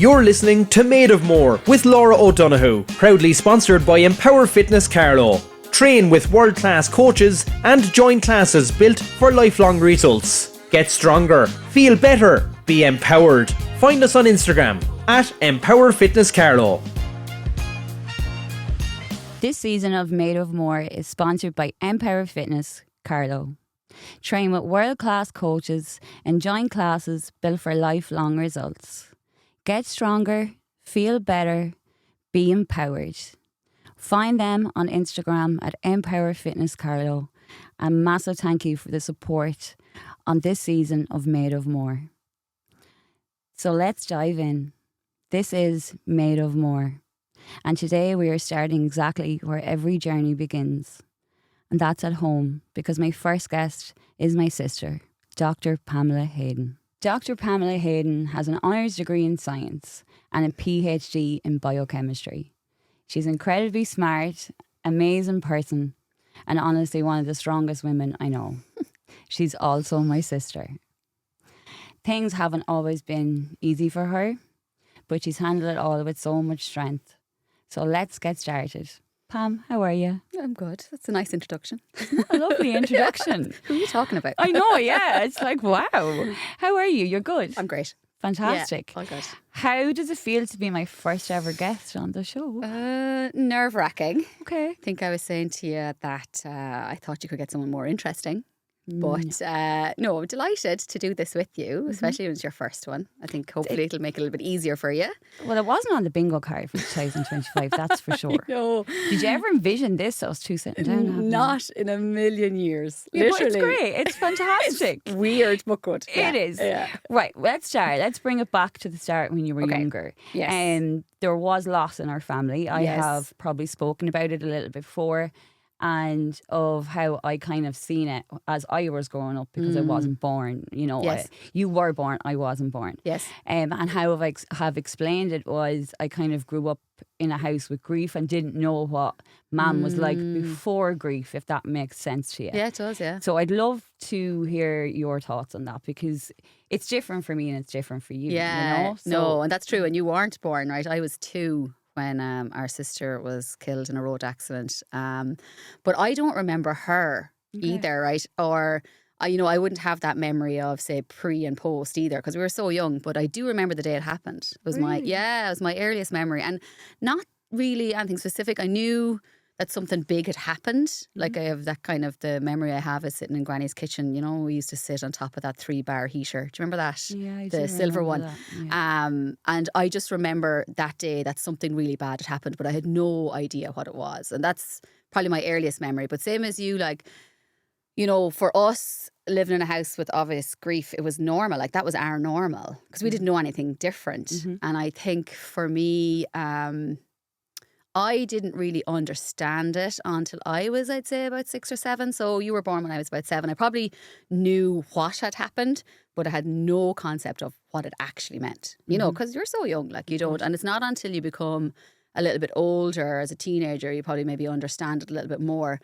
You're listening to Made of More with Laura O'Donoghue, proudly sponsored by Empower Fitness Carlow. Train with world-class coaches and join classes built for lifelong results. Get stronger, feel better, be empowered. Find us on Instagram at Empower Fitness Carlow. This season of Made of More is sponsored by Empower Fitness Carlow. Train with world-class coaches and join classes built for lifelong results. Get stronger, feel better, be empowered. Find them on Instagram at Empower Fitness Carlow. And massive thank you for the support on this season of Made of More. So let's dive in. This is Made of More. And today we are starting exactly where every journey begins. And that's at home, because my first guest is my sister, Dr. Pamela Hayden. Dr. Pamela Hayden has an honours degree in science and a PhD in biochemistry. She's incredibly smart, amazing person, and honestly one of the strongest women I know. She's also my sister. Things haven't always been easy for her, but she's handled it all with so much strength. So let's get started. Pam, how are you? I'm good. That's a nice introduction. A lovely introduction. Who are you talking about? I know, yeah. It's like, wow. How are you? You're good. I'm great. Fantastic. Yeah, all good. How does it feel to be my first ever guest on the show? Nerve-wracking. Okay. I think I was saying to you that I thought you could get someone more interesting. But no, I'm delighted to do this with you, especially when it's your first one. I think hopefully it'll make it a little bit easier for you. Well, it wasn't on the bingo card for 2025, that's for sure. No. Did you ever envision this, us two sitting down? Not in a million years. Yeah, Literally. but it's great. It's fantastic. It's weird, but good. It is. Yeah. Right, let's start. Let's bring it back to the start when you were younger. Yes. There was loss in our family. I Yes. have probably spoken about it a little before, and of how I kind of seen it as I was growing up, because I wasn't born, you know. Yes. You were born, I wasn't born. Yes. And how I have explained it was I kind of grew up in a house with grief and didn't know what Mum was like before grief, if that makes sense to you. Yeah, it does, yeah. So I'd love to hear your thoughts on that, because it's different for me and it's different for you. Yeah, you know? no, and that's true. And you weren't born, right? I was 2 when our sister was killed in a road accident. But I don't remember her either, right? Or, I wouldn't have that memory of, say, pre and post either, because we were so young. But I do remember the day it happened. It was it was my earliest memory. And not really anything specific. I knew that something big had happened. Like, I have that kind of, the memory I have is sitting in Granny's kitchen. You know, we used to sit on top of that 3-bar heater. Do you remember that? Yeah, I the do silver remember one. that, yeah. And I just remember that day that something really bad had happened, but I had no idea what it was. And that's probably my earliest memory. But same as you, like, for us living in a house with obvious grief, it was normal. Like, that was our normal, because we didn't know anything different. And I think for me, I didn't really understand it until I was, I'd say, about 6 or 7. So you were born when I was about 7. I probably knew what had happened, but I had no concept of what it actually meant, because you're so young, like, you don't. And it's not until you become a little bit older, as a teenager, you probably maybe understand it a little bit more.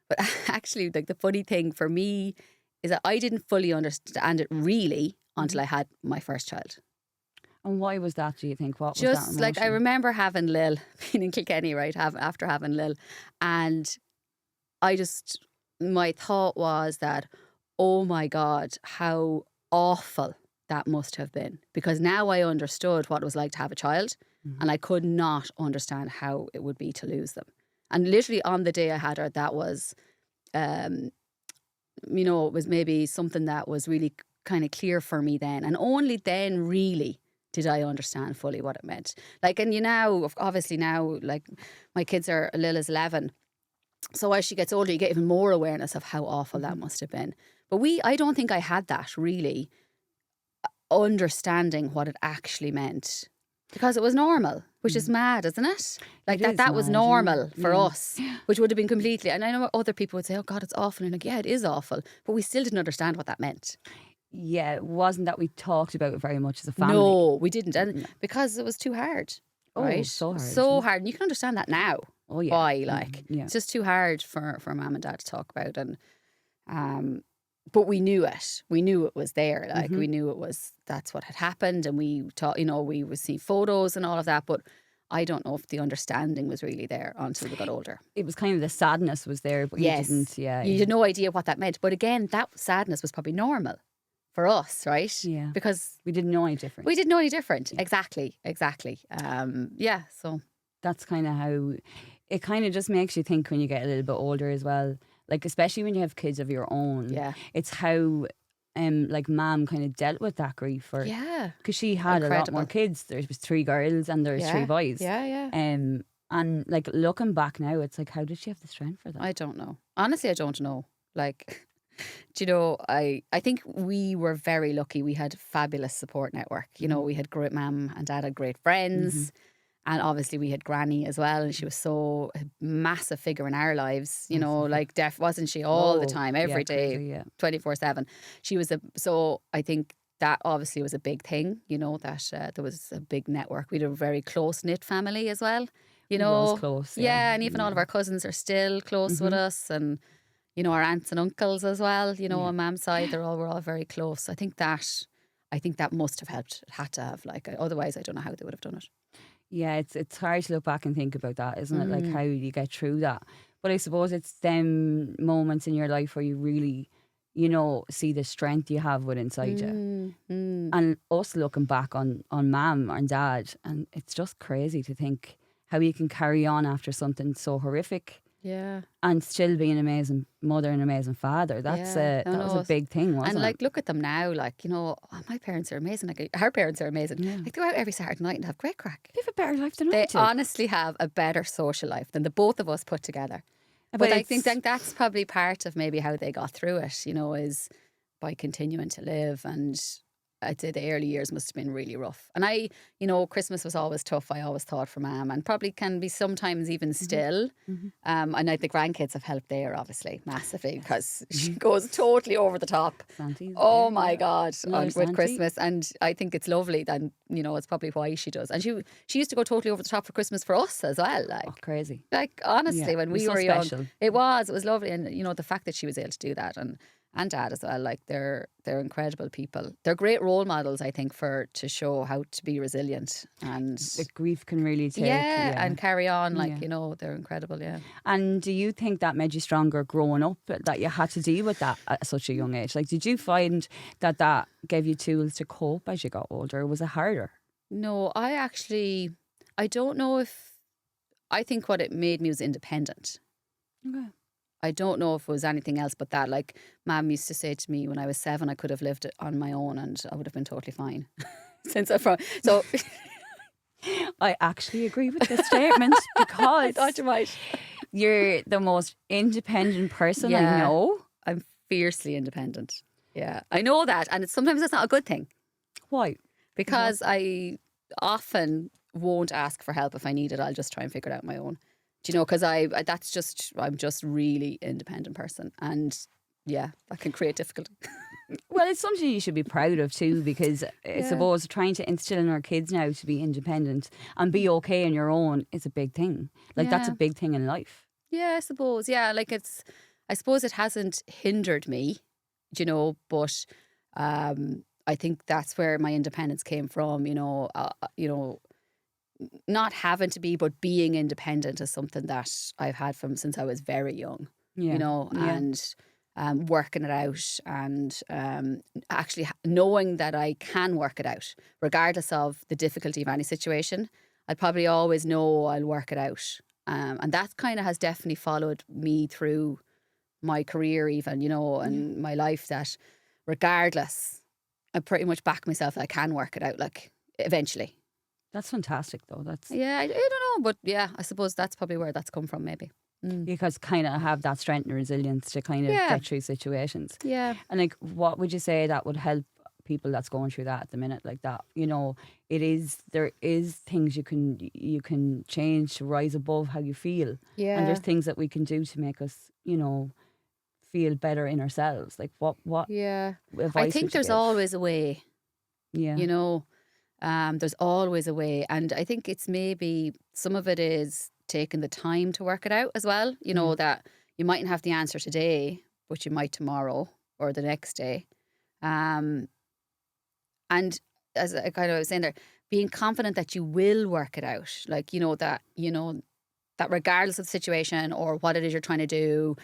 But actually, like, the funny thing for me is that I didn't fully understand it really until I had my first child. And why was that, do you think? What was that Just like, I emotion? remember having Lil, being in Kilkenny, right, after having Lil. And my thought was that, oh my God, how awful that must have been. Because now I understood what it was like to have a child, and I could not understand how it would be to lose them. And literally on the day I had her, that was, it was maybe something that was really kind of clear for me then. And only then really did I understand fully what it meant. Like, and obviously now, like, my kids are, Lil is 11. So as she gets older, you get even more awareness of how awful that must have been. But I don't think I had that really, understanding what it actually meant. Because it was normal, which is mad, isn't it? Like, that was normal for us, which would have been completely, and I know other people would say, oh God, it's awful. And like, yeah, it is awful. But we still didn't understand what that meant. Yeah, it wasn't that we talked about it very much as a family. No, we didn't. And because it was too hard. Right? So hard. So hard. And you can understand that now. Oh, yeah. Why, like. Yeah. It's just too hard for Mum and Dad to talk about. And but we knew it. We knew it was there. Like Mm-hmm. we knew that's what had happened, and we thought, we would see photos and all of that. But I don't know if the understanding was really there until we got older. It was kind of the sadness was there, but Yes, you didn't. Yeah, you had no idea what that meant. But again, that sadness was probably normal for us, right? Yeah. Because we didn't know any different. we didn't know any different. Exactly. So That's kind of how it kind of just makes you think when you get a little bit older as well. Like especially when you have kids of your own. Yeah. It's how like Mum kind of dealt with that grief for yeah, because she had a lot more Incredible. kids. There was 3 girls and there's 3 boys. Yeah. And like looking back now, it's like how did she have the strength for that? I don't know. Honestly, I don't know. Like, do you know, I think we were very lucky. We had a fabulous support network. You know, we had great mum and dad had great friends. And obviously we had Granny as well. And she was so a massive figure in our lives. You know, like wasn't she all the time, every day, crazy, yeah. 24/7. She was so I think that obviously was a big thing, that there was a big network. We had a very close-knit family as well. We was close, yeah. And even all of our cousins are still close with us, and our aunts and uncles as well. On Mum's side, we're all very close. I think that must have helped. It had to have, like, otherwise I don't know how they would have done it. Yeah, it's hard to look back and think about that, isn't it? Like how you get through that. But I suppose it's them moments in your life where you really, see the strength you have within inside you. And us looking back on Mum and Dad, and it's just crazy to think how you can carry on after something so horrific. Yeah. And still be an amazing mother and amazing father. That was a big thing, wasn't and it? like, look at them now. Like, my parents are amazing. Like, our parents are amazing. Yeah. Like, they go out every Saturday night and have great crack. They have a better life than They I do. honestly have a better social life than the both of us put together. But I think that's probably part of maybe how they got through it, is by continuing to live. And I'd say the early years must have been really rough. And Christmas was always tough, I always thought, for Mum, and probably can be sometimes even still. And the grandkids have helped there, obviously, massively, because she goes totally over the top. Santi's Oh there, my yeah. God, Loves with Santi. Christmas. And I think it's lovely. Then, it's probably why she does. And she used to go totally over the top for Christmas for us as well. Like, Oh, crazy. like honestly, Yeah, when it was we so were young, special. it was lovely. And, the fact that she was able to do that, and Dad as well, like they're incredible people. They're great role models, I think, to show how to be resilient and The grief can really take. and carry on. Like, Yeah. they're incredible. Yeah. And do you think that made you stronger growing up, that you had to deal with that at such a young age? Like, did you find that gave you tools to cope as you got older? Or was it harder? No, I don't know if, I think what it made me was independent. Okay. I don't know if it was anything else but that. Like, Mum used to say to me when I was 7, I could have lived on my own and I would have been totally fine. So I actually agree with this statement I because thought you might. you're the most independent person I Yeah. know. I'm fiercely independent. Yeah, I know that, and sometimes it's not a good thing Why? because I often won't ask for help if I need it. I'll just try and figure it out on my own. Do you know? Because I'm just really independent person, and yeah, that can create difficulty. Well, it's something you should be proud of too, because I Yeah. suppose trying to instill in our kids now to be independent and be okay on your own is a big thing. Like, that's a Yeah. big thing in life. Yeah, I suppose. Yeah, like I suppose it hasn't hindered me, but I think that's where my independence came from. Not having to be, but being independent is something that I've had from since I was very young. Yeah. Yeah. And working it out, and actually knowing that I can work it out, regardless of the difficulty of any situation. I'd probably always know I'll work it out. And that kind of has definitely followed me through my career even, and my life, that regardless, I pretty much back myself that I can work it out, like, eventually. That's fantastic though. That's Yeah, I don't know, but yeah, I suppose that's probably where that's come from, maybe. because kind of have that strength and resilience to kind of Yeah. get through situations. Yeah. And like, what would you say that would help people that's going through that at the minute, like that? There is things you can change to rise above how you feel. Yeah. And there's things that we can do to make us, feel better in ourselves. Like what Yeah. advice I would think you there's give? always a way, Yeah. there's always a way. And I think it's maybe some of it is taking the time to work it out as well. That you mightn't have the answer today, but you might tomorrow. or the next day. And as I kind of was saying there, being confident that you will work it out. Like, that regardless of the situation or what it is you're trying to do,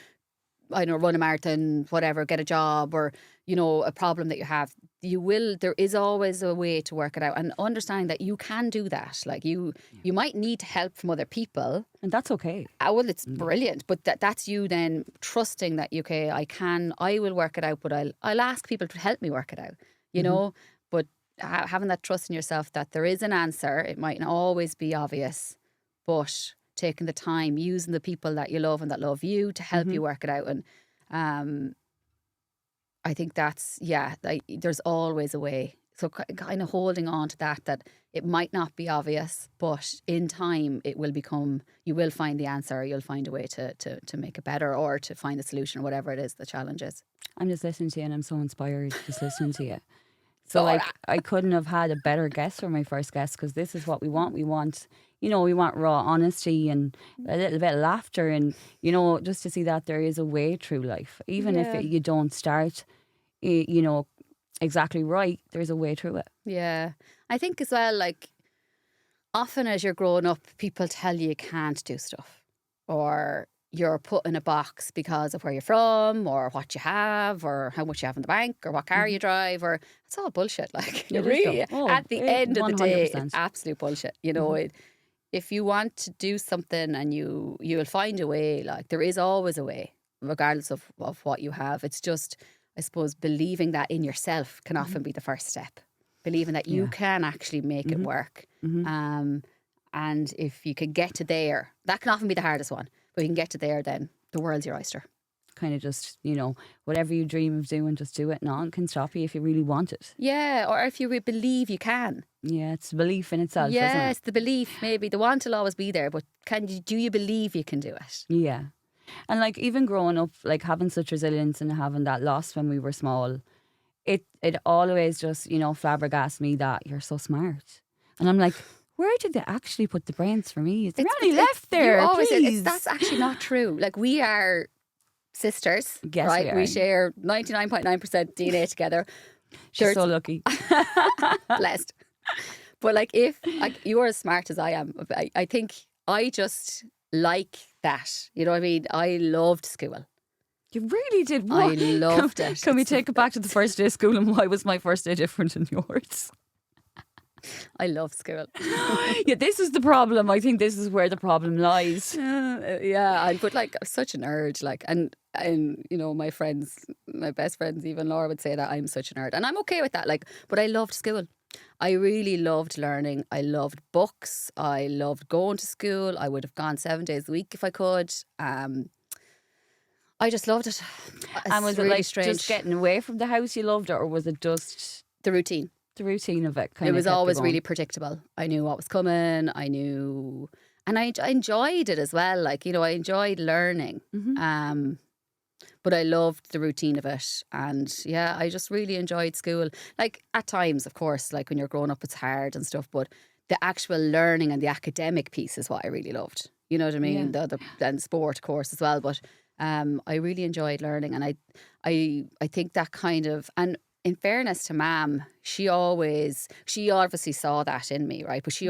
I don't know, run a marathon, whatever, get a job, or, a problem that you have, there is always a way to work it out, and understanding that you can do that. Like you might need help from other people. And that's okay. Well, it's brilliant, but that's you then trusting that, okay, I will work it out, but I'll ask people to help me work it out, but having that trust in yourself that there is an answer. It might not always be obvious, but taking the time, using the people that you love and that love you to help you work it out. And I think that's, there's always a way. So kind of holding on to that it might not be obvious, but in time it will become, you will find the answer, you'll find a way to make it better, or to find the solution, or whatever it is the challenge is. I'm just listening to you and I'm so inspired just listening to you. So I couldn't have had a better guest for my first guest, because this is what we want. We want, we want raw honesty and a little bit of laughter, and, just to see that there is a way through life. Even if you don't start, exactly right, there's a way through it. Yeah. I think as well, like, often as you're growing up, people tell you can't do stuff, or you're put in a box because of where you're from, or what you have, or how much you have in the bank, or what car you drive, or it's all bullshit. Like, really, at the end of the day, it's absolute bullshit. If you want to do something, and you'll find a way. Like, there is always a way, regardless of what you have. It's just, I suppose, believing that in yourself can often be the first step. Believing that you can actually make it work. And if you can get to there, that can often be the hardest one. But you can get to there, then the world's your oyster. Kind of just, whatever you dream of doing, just do it. No one can stop you if you really want it. Yeah, or if you believe you can. Yeah, it's belief in itself, isn't it? Yeah, it's the belief. Maybe the want will always be there, but do you believe you can do it? Yeah. And like, even growing up, like having such resilience and having that loss when we were small, it always just, flabbergasted me that you're so smart. And I'm like, where did they actually put the brains for me? It's only left there, please. That's actually not true. Like, we are sisters, yes, right? We share 99.9% DNA together. She's so lucky. Blessed. But like, if you're as smart as I am, I think I just like that. You know what I mean? I loved school. You really did? What? I loved it. Can we take it back to the first day of school, and why was my first day different than yours? I love school. Yeah, this is the problem. I think this is where the problem lies. But like, I'm such a nerd. Like, and my friends, my best friends, even Laura would say that I'm such a nerd, and I'm okay with that. Like, but I loved school. I really loved learning. I loved books. I loved going to school. I would have gone 7 days a week if I could. I just loved it. And was really it like strange. Just getting away from the house you loved it, or was it just the routine? The routine of it. It was always really predictable. I knew what was coming. I knew, and I enjoyed it as well. Like, I enjoyed learning. But I loved the routine of it. And yeah, I just really enjoyed school. Like, at times, of course, like when you're growing up, it's hard and stuff. But the actual learning and the academic piece is what I really loved. You know what I mean? Yeah. And sport, of course, as well. But I really enjoyed learning. And I think that kind of, and in fairness to Mam, she obviously saw that in me, right? But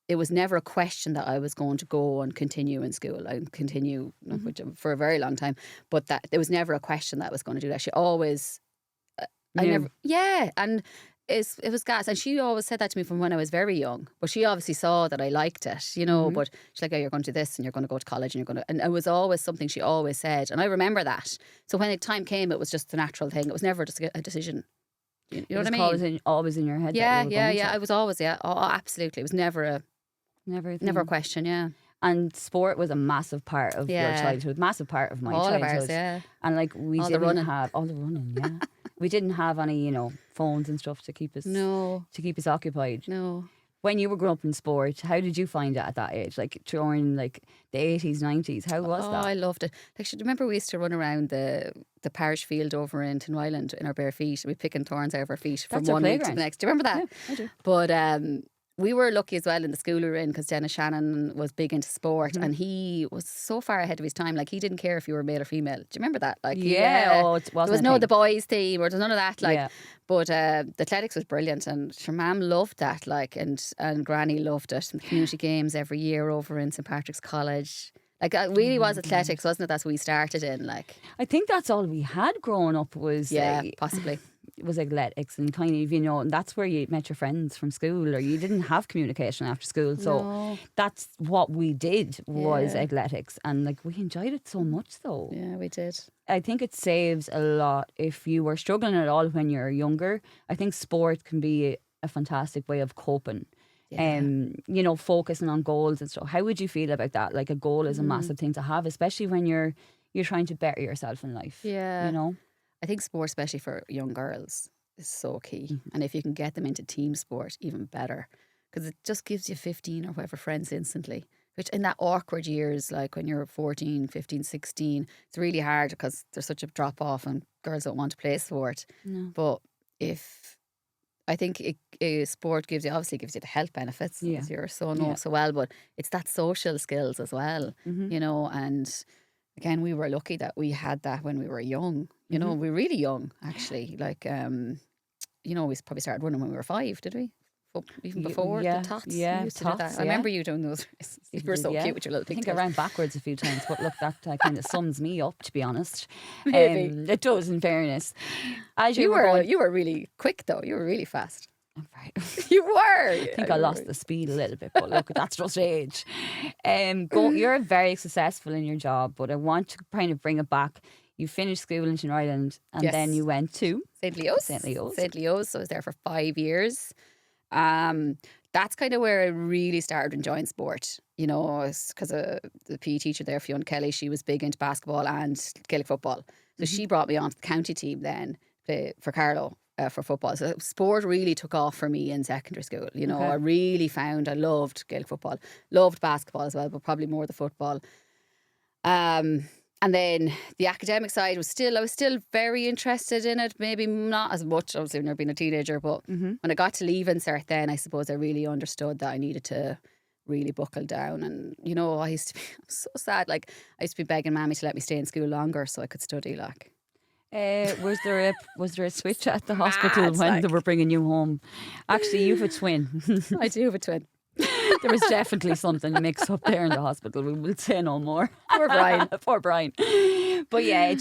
it was never a question that I was going to go and continue in school and continue for a very long time. But that there was never a question that I was going to do that. She always, and it was gas. And she always said that to me from when I was very young. But she obviously saw that I liked it, But she's like, "Oh, you're going to do this, and you're going to go to college, and you're going to," and it was always something she always said, and I remember that. So when the time came, it was just the natural thing. It was never just a decision. You know what I mean? Always in your head. Yeah. I was always absolutely. It was never a question. Yeah. And sport was a massive part of your childhood, massive part of my childhood. Of ours, yeah. And like didn't have all the running, yeah. We didn't have any, phones and stuff to keep us occupied. No. When you were growing up in sport, how did you find it at that age? Like during the 80s, 90s, how was that? I loved it. Like, remember we used to run around the parish field over in Tinwyland in our bare feet, and we'd picking thorns out of our feet from one week to the next. Do you remember that? Yeah, I do. But we were lucky as well in the school we were in because Dennis Shannon was big into sport and he was so far ahead of his time. Like he didn't care if you were male or female. Do you remember that? Like Oh, it there wasn't was a no thing. the boys team or there's none of that. Like, Yeah. but the athletics was brilliant and sure, Mam loved that. Like, and Granny loved it. And the community games every year over in St Patrick's College. Like it really was athletics, wasn't it? That's what we started in. Like, I think that's all we had growing up was possibly. was athletics and kind of, you know, and that's where you met your friends from school, or you didn't have communication after school. So No. that's what we did was Yeah. athletics, and like we enjoyed it so much though. Yeah, we did. I think it saves a lot if you were struggling at all when you're younger. I think sport can be a fantastic way of coping. Yeah. You know, focusing on goals and stuff. How would you feel about that? Like a goal is a massive thing to have, especially when you're trying to better yourself in life. Yeah. You know? I think sport, especially for young girls, is so key. And if you can get them into team sport, even better. Because it just gives you 15 or whatever friends instantly. Which in that awkward years, like when you're 14, 15, 16, it's really hard because there's such a drop off and girls don't want to play sport. No. But I think sport obviously gives you the health benefits, Yeah. as you're so well, but it's that social skills as well, you know, and again, we were lucky that we had that when we were young, you know, we were really young actually, like, you know, we probably started running when we were 5, did we? Even before yeah, the tots? yeah, We used to do that. tots, I remember you doing those races. You were so Yeah. cute with your little I think pigtails. I ran backwards a few times, but look, that kind of sums me up, to be honest. Maybe. It does, in fairness. As You were going, were really quick though. You were really fast. right. You were. I think I lost the speed a little bit, but look, that's just age. You're very successful in your job, but I want to kind of bring it back. You finished school in Ireland, and Yes. then you went to St. Leo's. St. Leo's. St. Leo's. So I was there for 5 years. That's kind of where I really started enjoying sport. You know, because the PE teacher there, Fiona Kelly, she was big into basketball and Gaelic football. So she brought me onto the county team then for Carlow for football. So sport really took off for me in secondary school. You know, Okay. I really found I loved Gaelic football, loved basketball as well, but probably more the football. And then the academic side I was still very interested in it. Maybe not as much, obviously, when you're being a teenager. But when I got to leave insert, then I suppose I really understood that I needed to really buckle down. And you know, I'm so sad. Like I used to be begging Mammy to let me stay in school longer so I could study. Like, was there a switch at the hospital it's when like- they were bringing you home? Actually, you've a twin. I do have a twin. There was definitely something mixed up there in the hospital. We will say no more. Poor Brian. Poor Brian. But yeah,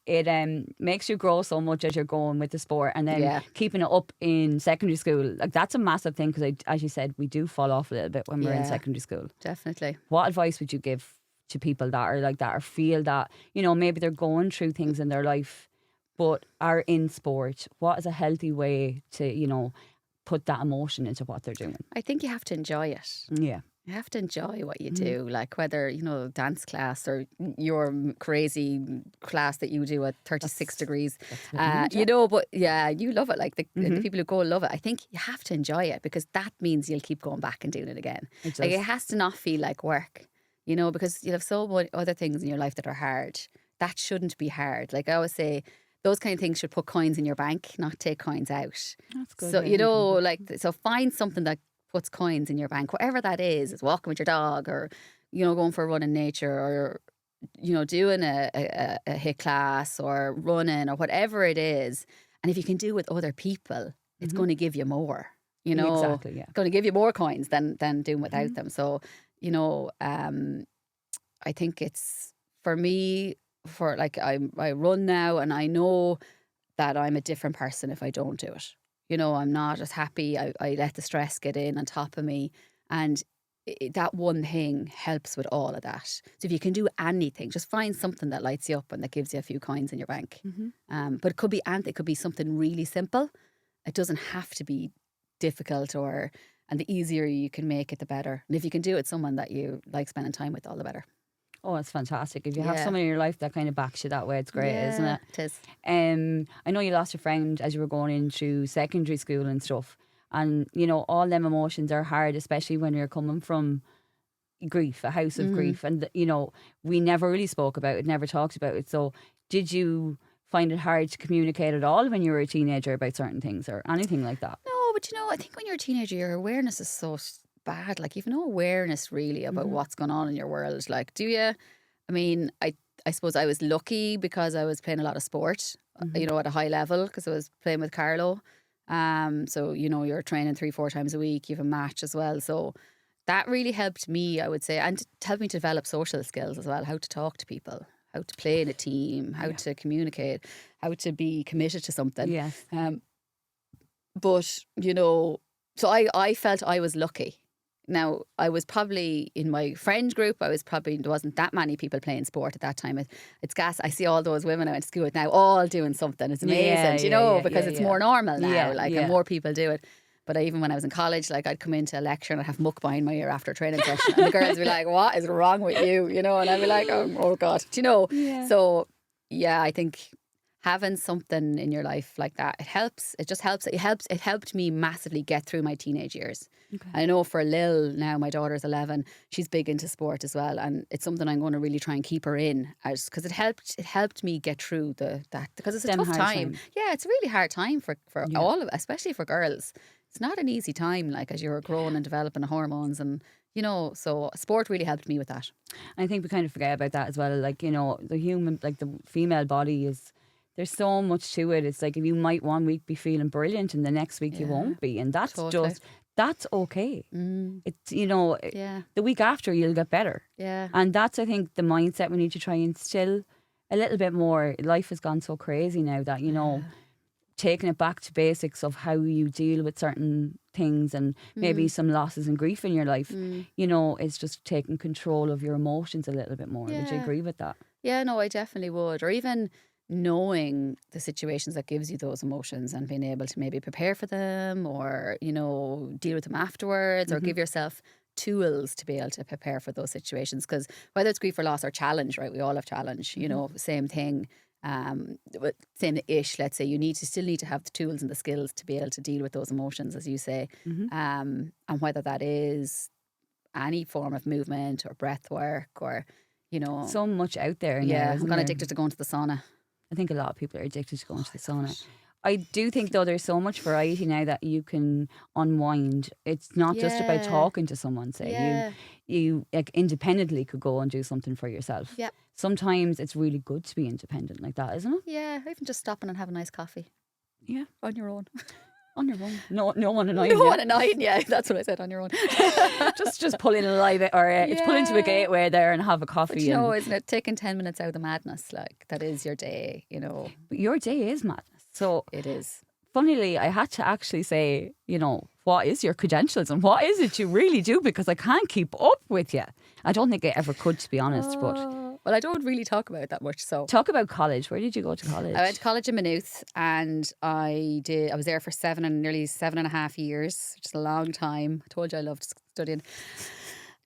it makes you grow so much as you're going with the sport, and then Yeah. keeping it up in secondary school. Like that's a massive thing because, as you said, we do fall off a little bit when we're in Yeah. secondary school. Definitely. What advice would you give to people that are like that, or feel that, you know, maybe they're going through things in their life but are in sport? What is a healthy way to, you know, put that emotion into what they're doing? I think you have to enjoy it. Yeah. You have to enjoy what you do, like whether, you know, dance class or your crazy class that you do at 36 degrees. You know, but yeah, you love it. Like the people who go love it. I think you have to enjoy it because that means you'll keep going back and doing it again. It Like does. it has to not feel like work, you know, because you'll have so many other things in your life that are hard. That shouldn't be hard. Like I always say, those kind of things should put coins in your bank, not take coins out. That's good. So, way you of know, thinking. like, so find something that puts coins in your bank, whatever that is walking with your dog or, you know, going for a run in nature or, you know, doing a HIIT class or running or whatever it is. And if you can do it with other people, it's going to give you more, you know, Exactly, yeah. it's going to give you more coins than doing without them. So, you know, I think it's for me, for like I run now and I know that I'm a different person if I don't do it. You know, I'm not as happy. I let the stress get in on top of me. And that one thing helps with all of that. So if you can do anything, just find something that lights you up and that gives you a few coins in your bank. But it could be something really simple. It doesn't have to be difficult and the easier you can make it, the better. And if you can do it with someone that you like spending time with, all the better. Oh, it's fantastic. If you have Yeah. someone in your life that kind of backs you that way, it's great, isn't it? It is. I know you lost your friend as you were going into secondary school and stuff. And, you know, all them emotions are hard, especially when you're coming from grief, a house of grief. And, you know, we never really spoke about it, never talked about it. So did you find it hard to communicate at all when you were a teenager about certain things or anything like that? No, but But I think when you're a teenager, your awareness is so bad. Like, you've no awareness really about what's going on in your world. Like, do you? I mean, I suppose I was lucky because I was playing a lot of sport, at a high level, because I was playing with Carlo. So, you're training 3-4 times a week. You have a match as well. So that really helped me, I would say, and it helped me to develop social skills as well, how to talk to people, how to play in a team, how to communicate, how to be committed to something. Yes. But, so I felt I was lucky. Now, I was probably in my friend group, there wasn't that many people playing sport at that time. It's gas. I see all those women I went to school with now all doing something. It's amazing, because it's more normal now. And more people do it. But even when I was in college, like, I'd come into a lecture and I'd have muck behind my ear after a training session. And the girls would be like, what is wrong with you? And I'd be like, oh God. Yeah. So, yeah, I think having something in your life like that, it helps. It just helps. It helped me massively get through my teenage years. Okay. I know for Lil now, my daughter's 11, she's big into sport as well, and it's something I'm going to really try and keep her in, because it helped me get through that, because it's a tough time. Yeah, it's a really hard time for all of, especially for girls. It's not an easy time, like, as you're growing and developing the hormones, and so sport really helped me with that. I think we kind of forget about that as well. Like, the human, like the female body is, there's so much to it. It's like, you might one week be feeling brilliant and the next week you won't be. And that's that's okay. It's, the week after you'll get better. Yeah. And that's, I think, the mindset we need to try and instill a little bit more. Life has gone so crazy now that, taking it back to basics of how you deal with certain things and maybe some losses and grief in your life, it's just taking control of your emotions a little bit more. Would you agree with that? Yeah, no, I definitely would. Or even knowing the situations that gives you those emotions and being able to maybe prepare for them, or deal with them afterwards, or give yourself tools to be able to prepare for those situations. Because whether it's grief or loss or challenge, right, we all have challenge, same thing, same ish. Let's say you still need to have the tools and the skills to be able to deal with those emotions, as you say, and whether that is any form of movement or breath work, or so much out there now, I'm isn't kind of there? addicted to going to the sauna. I think a lot of people are addicted to going to the sauna. I do think, though, there's so much variety now that you can unwind. It's not just about talking to someone, say. You like independently could go and do something for yourself. Yeah. Sometimes it's really good to be independent like that, isn't it? Yeah, or even just stopping and having a nice coffee. Yeah. On your own. On your own. No one annoying No you. one annoying, yeah. That's what I said, on your own. just pull in a live or pull into a gateway there and have a coffee. But isn't it taking 10 minutes out of the madness? Like, that is your day, But your day is madness. So it is. Funnily, I had to actually say, what is your credentials and what is it you really do? Because I can't keep up with you. I don't think I ever could, to be honest. But well, I don't really talk about it that much. So talk about college. Where did you go to college? I went to college in Maynooth, and I was there for nearly 7.5 years, which is a long time. I told you I loved studying.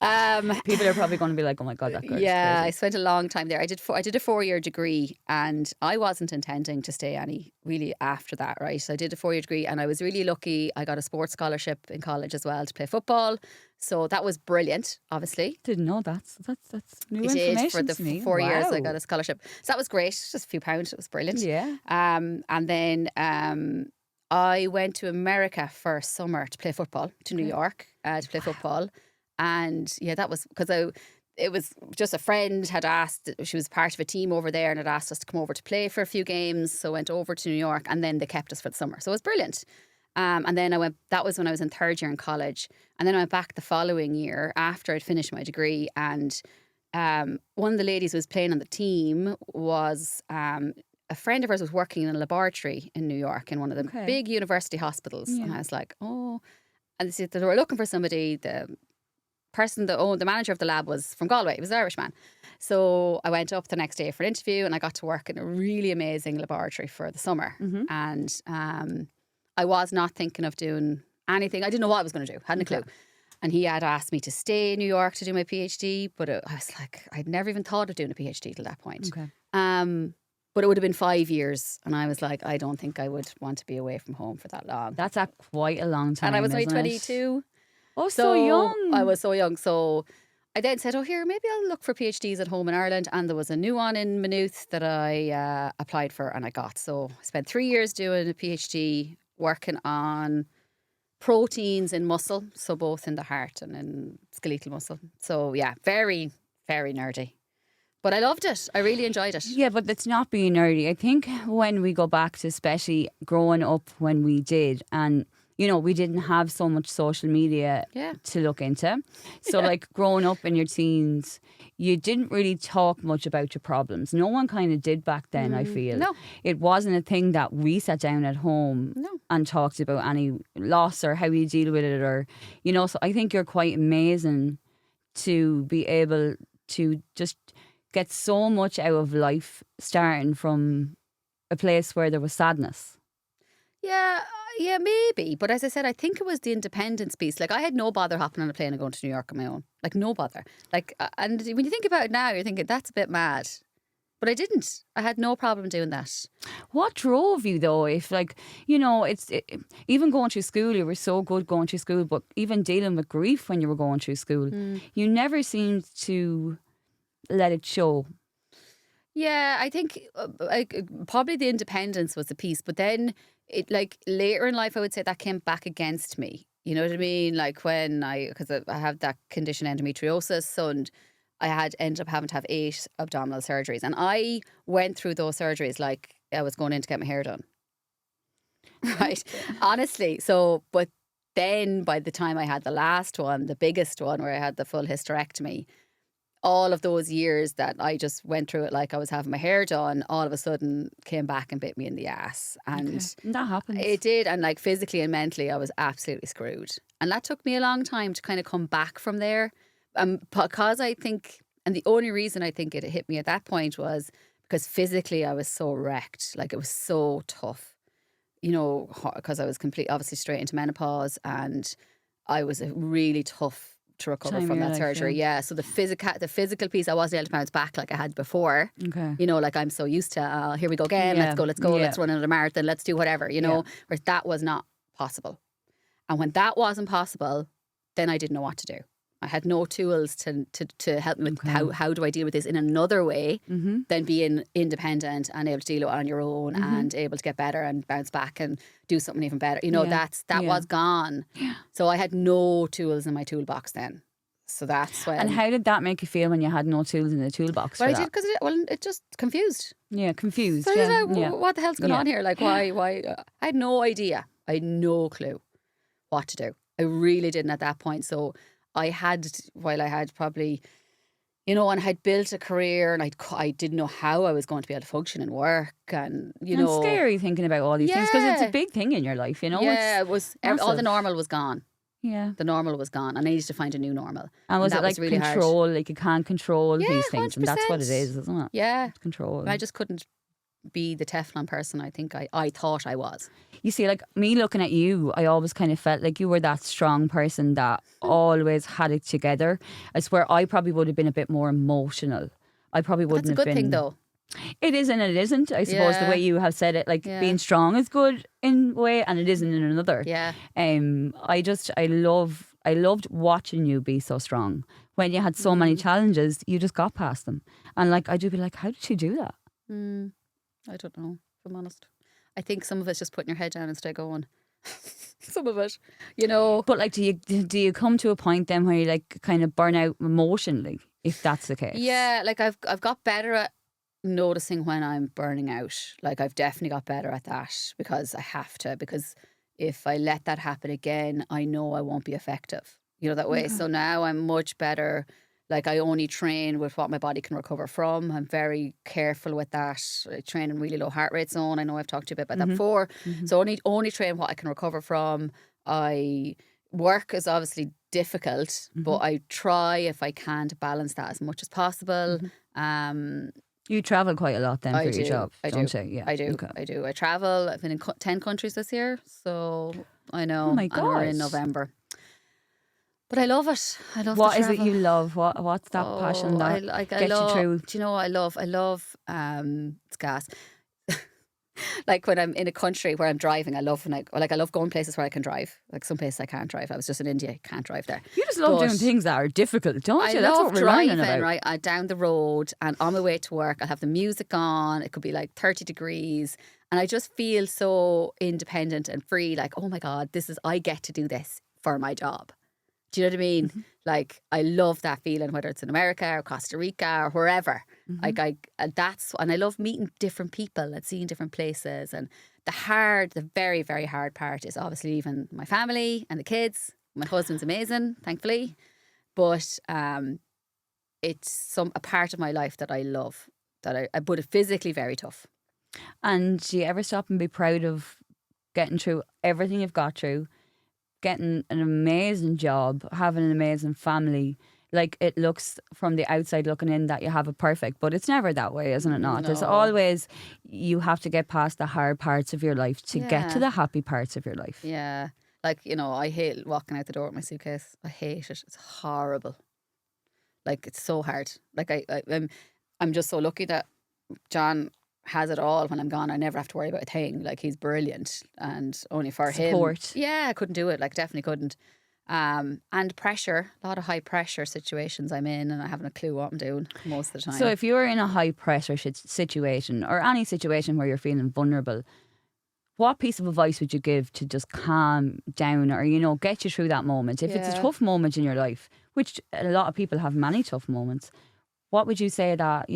People are probably going to be like, oh my God, that girl. Yeah, I spent a long time there. I did a 4-year degree, and I wasn't intending to stay any really after that, right? So I did a 4-year degree, and I was really lucky. I got a sports scholarship in college as well to play football. So that was brilliant, obviously. Didn't know that. So that's new information for the to me. 4 years Wow. I got a scholarship. So that was great. Just a few pounds. It was brilliant. Yeah. And then I went to America for a summer to play football, to New York to play football. And yeah, that was because it was just a friend had asked, she was part of a team over there and had asked us to come over to play for a few games. So I went over to New York, and then they kept us for the summer. So it was brilliant. And then that was when I was in 3rd year in college. And then I went back the following year after I'd finished my degree. And one of the ladies who was playing on the team was a friend of hers was working in a laboratory in New York in one of the big university hospitals. Yeah. And I was like, oh. And they said that they were looking for somebody. The manager of the lab was from Galway. He was an Irishman. So I went up the next day for an interview, and I got to work in a really amazing laboratory for the summer. And I was not thinking of doing anything. I didn't know what I was going to do. Hadn't a clue. And he had asked me to stay in New York to do my PhD, but I was like, I'd never even thought of doing a PhD till that point. Okay. But it would have been 5 years, and I was like, I don't think I would want to be away from home for that long. That's quite a long time. And I was only isn't 22. Oh, so young. I was so young. So I then said, here, maybe I'll look for PhDs at home in Ireland. And there was a new one in Maynooth that I applied for and I got. So I spent 3 years doing a PhD working on proteins in muscle, so both in the heart and in skeletal muscle. So yeah, very, very nerdy. But I loved it. I really enjoyed it. Yeah, but it's not being nerdy. I think when we go back to especially growing up when we did, and we didn't have so much social media Yeah. to look into. So like growing up in your teens, you didn't really talk much about your problems. No one kind of did back then, I feel. No. It wasn't a thing that we sat down at home No. and talked about any loss or how you deal with it, or so I think you're quite amazing to be able to just get so much out of life starting from a place where there was sadness. Yeah, maybe. But as I said, I think it was the independence piece. Like, I had no bother hopping on a plane and going to New York on my own. Like, no bother. Like, and when you think about it now, you're thinking, that's a bit mad. But I didn't. I had no problem doing that. What drove you though? If even going through school, you were so good going through school, but even dealing with grief when you were going through school, you never seemed to let it show. Yeah, I think probably the independence was the piece, but then later in life, I would say that came back against me. You know what I mean? Like because I have that condition, endometriosis, and I ended up having to have 8 abdominal surgeries, and I went through those surgeries like I was going in to get my hair done. Right, honestly. So, but then by the time I had the last one, the biggest one, where I had the full hysterectomy, all of those years that I just went through it like I was having my hair done, all of a sudden came back and bit me in the ass. And that happens. It did. And like physically and mentally, I was absolutely screwed. And that took me a long time to kind of come back from there. Because I think, and the only reason I think it hit me at that point was because physically I was so wrecked. Like, it was so tough, because I was obviously straight into menopause, and I was really tough to recover from that surgery. Yeah. So the physical piece, I wasn't able to bounce back like I had before. Okay. Like I'm so used to, here we go again, let's go, let's run another marathon, let's do whatever, whereas that was not possible. And when that wasn't possible, then I didn't know what to do. I had no tools to help me with how do I deal with this in another way than being independent and able to deal with it on your own and able to get better and bounce back and do something even better. That was gone. Yeah. So I had no tools in my toolbox then. So that's when. And how did that make you feel when you had no tools in the toolbox? Well, I did because it just confused. Yeah, confused. So what the hell's going on here? Like, why? I had no idea. I had no clue what to do. I really didn't at that point. So I had probably, and I had built a career, and I didn't know how I was going to be able to function and work, and it's scary thinking about all these things because it's a big thing in your life, Yeah, it was. All the normal was gone. Yeah, the normal was gone, and I needed to find a new normal. And was it like really control? Hard. Like you can't control these things, 100%. and that's what it is, isn't it? Yeah, it's control. I just couldn't be the Teflon person I think I thought I was. You see, like me looking at you, I always kind of felt like you were that strong person that always had it together. I swear I probably would have been a bit more emotional. I probably wouldn't have been. That's a good thing though. It is and it isn't. I suppose the way you have said it, like being strong is good in a way and it isn't in another. Yeah. I loved watching you be so strong. When you had so many challenges, you just got past them. And like I do be like, how did she do that? I don't know, if I'm honest. I think some of it's just putting your head down and stay going. Some of it, But like, do you come to a point then where you like kind of burn out emotionally, if that's the case? Yeah, like I've got better at noticing when I'm burning out. Like I've definitely got better at that because I have to. Because if I let that happen again, I know I won't be effective. That way. So now I'm much better. Like I only train with what my body can recover from. I'm very careful with that. I train in really low heart rate zone. I know I've talked to you a bit about that before. So only train what I can recover from. Work is obviously difficult, but I try if I can to balance that as much as possible. You travel quite a lot then for your job, don't you? Yeah, I do. Okay. I do. I travel. I've been in 10 countries this year, so I know. Oh my God. And we're in November. But I love it. I love What is it you love? What's that passion that gets you through? Do you know what I love? I love, it's gas. Like when I'm in a country where I'm driving, I love going places where I can drive. Like some places I can't drive. I was just in India, can't drive there. You just love doing things that are difficult, don't you? I That's love what we're driving, about. right? Down the road and on my way to work, I'll have the music on. It could be like 30 degrees And I just feel so independent and free. Like, oh my God, I get to do this for my job. Do you know what I mean? Mm-hmm. Like, I love that feeling, whether it's in America or Costa Rica or wherever. Mm-hmm. And I love meeting different people and seeing different places. And the very, very hard part is obviously leaving my family and the kids. My husband's amazing, thankfully. But it's a part of my life that I love, but it's physically very tough. And do you ever stop and be proud of getting through everything you've got through, getting an amazing job, having an amazing family? Like, it looks from the outside looking in that you have it perfect, but it's never that way, isn't it not? There's No. always, you have to get past the hard parts of your life to get to Yeah. the happy parts of your life. Yeah. Like, I hate walking out the door with my suitcase. I hate it. It's horrible. Like, it's so hard. Like, I'm just so lucky that John has it all when I'm gone. I never have to worry about a thing. Like, he's brilliant, and only for Support. him. Yeah, I couldn't do it. Like, definitely couldn't. And pressure, a lot of high pressure situations I'm in, and I haven't a clue what I'm doing most of the time. So if you're in a high pressure situation or any situation where you're feeling vulnerable, what piece of advice would you give to just calm down or, get you through that moment? If it's a Yeah. tough moment in your life, which a lot of people have many tough moments, what would you say that,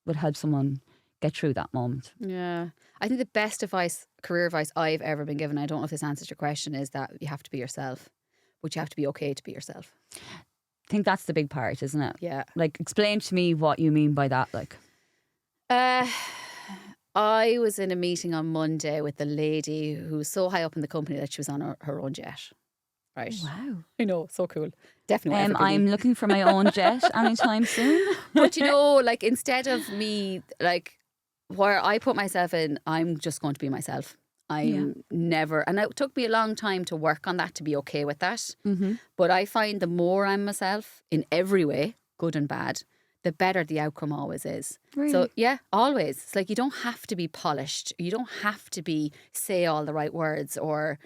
would help someone get through that moment? Yeah. I think the best advice, career advice I've ever been given, I don't know if this answers your question, is that you have to be yourself, but you have to be okay to be yourself. I think that's the big part, isn't it? Yeah. Like, explain to me what you mean by that. Like, I was in a meeting on Monday with a lady who was so high up in the company that she was on her own jet. Right. wow. I know, so cool. Definitely. I'm looking for my own jet anytime soon. But like, instead of me, like, where I put myself in, I'm just going to be myself. I'm never, and it took me a long time to work on that, to be okay with that. Mm-hmm. But I find the more I'm myself in every way, good and bad, the better the outcome always is. Really? So yeah, always. It's like, you don't have to be polished. You don't have to say all the right words or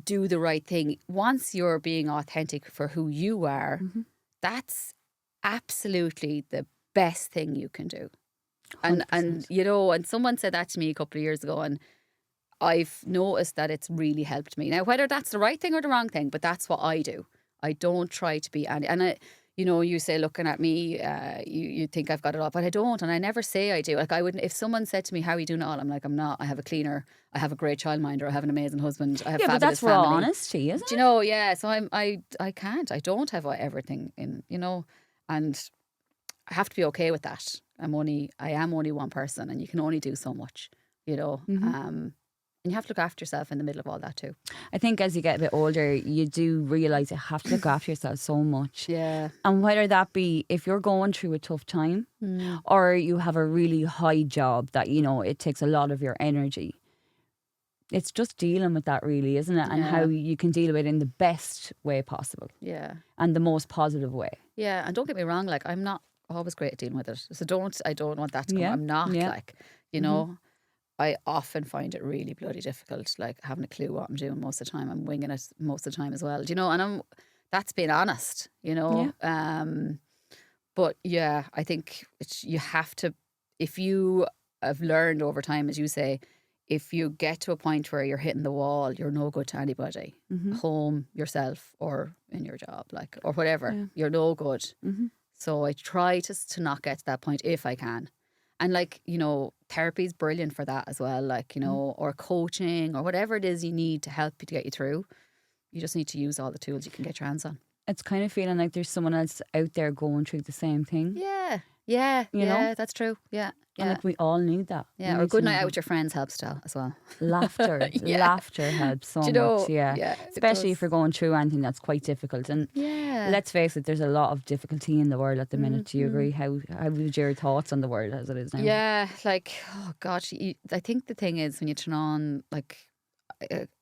do the right thing. Once you're being authentic for who you are, that's absolutely the best thing you can do. And 100%. and someone said that to me a couple of years ago, and I've noticed that it's really helped me. Now, whether that's the right thing or the wrong thing, but that's what I do. I don't try to be any, and you say, looking at me, you think I've got it all, but I don't, and I never say I do. Like, I wouldn't, if someone said to me, "How are you doing it all?" I'm like, "I'm not. I have a cleaner. I have a great childminder. I have an amazing husband. I have Yeah, but fabulous that's raw family." honesty, isn't Do it? you know? Yeah. So I can't. I don't have everything in. And I have to be okay with that. I am only one person, and you can only do so much. And you have to look after yourself in the middle of all that too. I think as you get a bit older, you do realise you have to look after yourself so much. Yeah. And whether that be if you're going through a tough time or you have a really high job that, it takes a lot of your energy. It's just dealing with that, really, isn't it? And how you can deal with it in the best way possible. Yeah. And the most positive way. Yeah. And don't get me wrong, like, I'm not always great at dealing with it. So I don't want that to come. Yeah. I'm not Yeah. like, I often find it really bloody difficult, like, having a clue what I'm doing most of the time. I'm winging it most of the time as well. And that's being honest, But yeah, I think you have to, if you have learned over time, as you say, if you get to a point where you're hitting the wall, you're no good to anybody, home, yourself, or in your job, like, or whatever. Yeah. You're no good. Mm-hmm. So I try to not get to that point if I can. And like, therapy is brilliant for that as well. Like, or coaching or whatever it is you need to help you to get you through. You just need to use all the tools you can get your hands on. It's kind of feeling like there's someone else out there going through the same thing. Yeah, that's true. Yeah. And like, we all need that. Yeah, or a good night out with your friends helps too as well. Laughter. Laughter helps so much. Yeah. Especially if you're going through anything that's quite difficult. And let's face it, there's a lot of difficulty in the world at the minute. Do you agree? How would your thoughts on the world as it is now? Yeah, like, oh gosh, I think the thing is, when you turn on, like,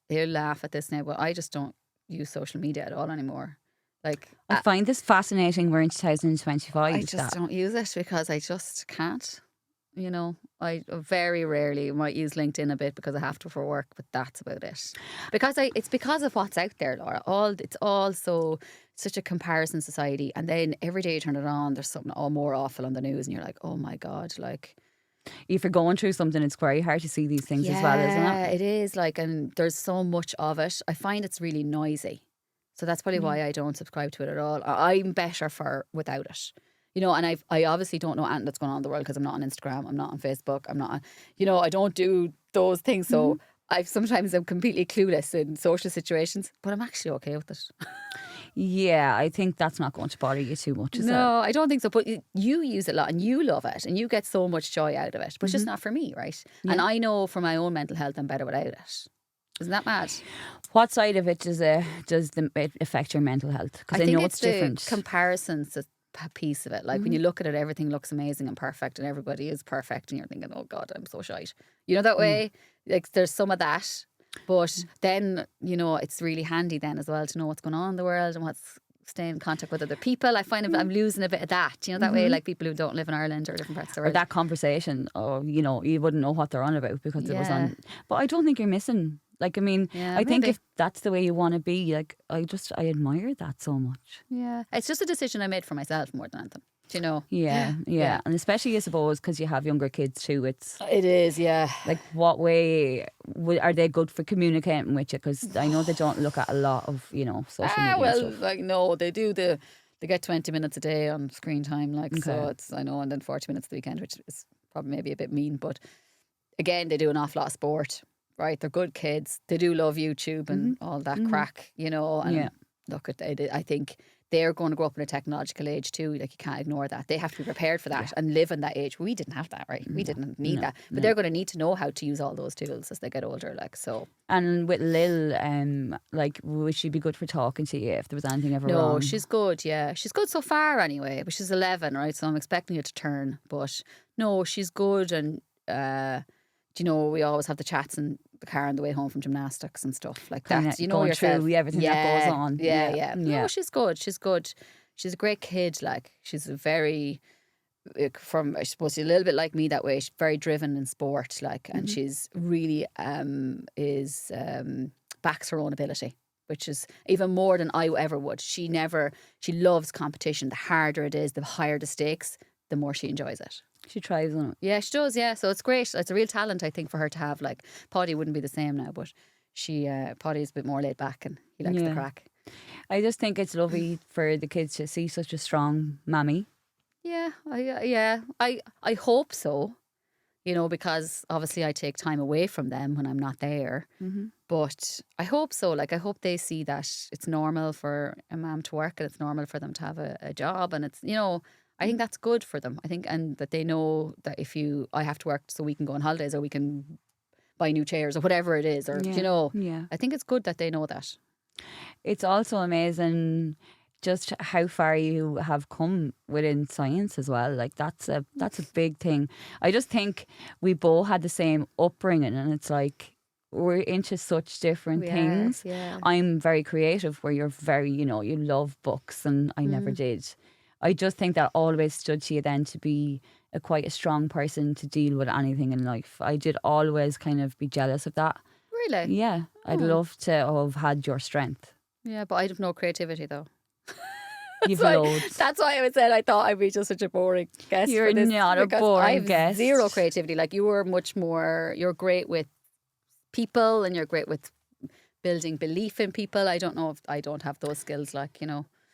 they'll laugh at this now, but I just don't use social media at all anymore. Like, I find this fascinating. We're in 2025. I just don't use it because I just can't. I very rarely might use LinkedIn a bit because I have to for work, but that's about it. Because it's because of what's out there, Laura. It's all such a comparison society, and then every day you turn it on, there's something all more awful on the news, and you're like, oh my God, like, If you're going through something, it's very hard to see these things as well, isn't Yeah, it? it is like, and there's so much of it. I find it's really noisy. So that's probably why I don't subscribe to it at all. I'm better for without it. And I obviously don't know anything that's going on in the world because I'm not on Instagram, I'm not on Facebook, I'm not, I don't do those things. So sometimes I'm completely clueless in social situations, but I'm actually okay with it. Yeah, I think that's not going to bother you too much, is it? No, I don't think so. But you use it a lot and you love it and you get so much joy out of it. But it's just not for me, right? And I know for my own mental health, I'm better without it. Isn't that mad? What side of it does it affect your mental health? Because I know it's different. The comparisons piece of it. Like when you look at it, everything looks amazing and perfect, and everybody is perfect, and you're thinking, "Oh God, I'm so shite." That way. Like there's some of that, but then it's really handy then as well to know what's going on in the world and what's staying in contact with other people. I find I'm losing a bit of that. That way, like people who don't live in Ireland or different parts of the Or world. that conversation, or you wouldn't know what they're on about because it was on. But I don't think you're missing. Like, I mean, I think if that's the way you want to be, like, I admire that so much. Yeah, it's just a decision I made for myself more than anything. Do you know? Yeah. And especially, I suppose, because you have younger kids too. It is, yeah. Like, what way are they good for communicating with you? Because I know they don't look at a lot of, social media. Well, and stuff. like no, they do they get 20 minutes a day on screen time, like so it's I know, and then 40 minutes the weekend, which is probably maybe a bit mean, but again, they do an awful lot of sport. Right, they're good kids. They do love YouTube and all that crack, And look at it. I think they're going to grow up in a technological age too. Like you can't ignore that. They have to be prepared for that and live in that age. We didn't have that, right? We didn't need that, but they're going to need to know how to use all those tools as they get older. Like so. And with Lil, like, would she be good for talking to you if there was anything ever wrong? No, she's good. Yeah, she's good so far anyway. But she's 11, right? So I'm expecting her to turn. But no, she's good and. We always have the chats in the car on the way home from gymnastics and stuff like that. Going yourself. Through everything that goes on. Yeah. No, she's good. She's good. She's a great kid. Like she's a very, I suppose she's a little bit like me that way. She's very driven in sport. Like, and she's really backs her own ability, which is even more than I ever would. She loves competition. The harder it is, the higher the stakes, the more she enjoys it. She tries on it. Yeah, she does, yeah. So it's great. It's a real talent, I think, for her to have. Like, Paddy wouldn't be the same now, but Paddy's a bit more laid back and he likes the crack. I just think it's lovely for the kids to see such a strong mammy. Yeah, I hope so. Because obviously I take time away from them when I'm not there. But I hope so. Like, I hope they see that it's normal for a mum to work and it's normal for them to have a job. And it's, I think that's good for them. I think, and that they know that I have to work so we can go on holidays or we can buy new chairs or whatever it is. Or, I think it's good that they know that. It's also amazing just how far you have come within science as well. Like that's a big thing. I just think we both had the same upbringing and it's like we're into such different things. Yeah. I'm very creative where you're very, you love books and I never did. I just think that always stood to you then to be quite a strong person to deal with anything in life. I did always kind of be jealous of that. Really? Yeah. I'd love to have had your strength. Yeah, but I'd have no creativity though. You've loads. That's why I would say I thought I'd be just such a boring guest. You're not a boring guest. Zero creativity. Like you were much more, you're great with people and you're great with building belief in people. I don't know if I don't have those skills, like,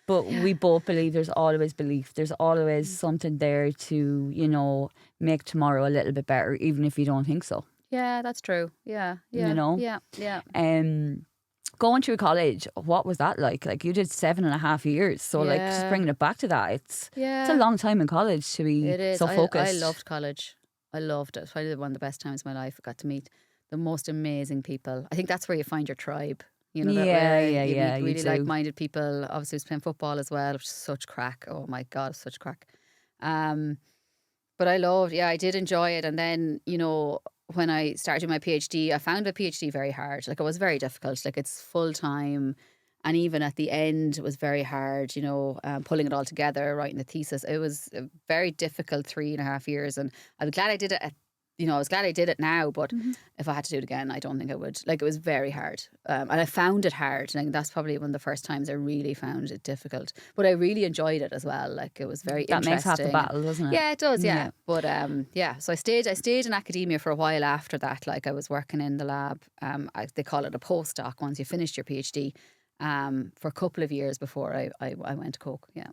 But we both believe there's always belief. There's always something there to, make tomorrow a little bit better, even if you don't think so. Yeah, that's true. Yeah. Yeah. Going through college, what was that like? Like you did 7.5 years. So like just bringing it back to that, it's a long time in college to be so focused. I loved college. I loved it. It's probably one of the best times of my life. I got to meet the most amazing people. I think that's where you find your tribe. You meet really like-minded people. Obviously, I was playing football as well, which is such crack. Oh my God, such crack. But I did enjoy it. And then, when I started my PhD, I found my PhD very hard. Like it was very difficult. Like it's full time. And even at the end, it was very hard, pulling it all together, writing the thesis. It was a very difficult 3.5 years. And I'm glad I did it you know, I was glad I did it now, but if I had to do it again, I don't think I would. Like, it was very hard. And I found it hard. And that's probably one of the first times I really found it difficult. But I really enjoyed it as well. Like, it was very That interesting. makes half the battle, doesn't it? Yeah, it does, yeah. Yeah. But so I stayed in academia for a while after that. Like, I was working in the lab. They call it a postdoc once you finished your PhD, for a couple of years before I went to Coke, yeah.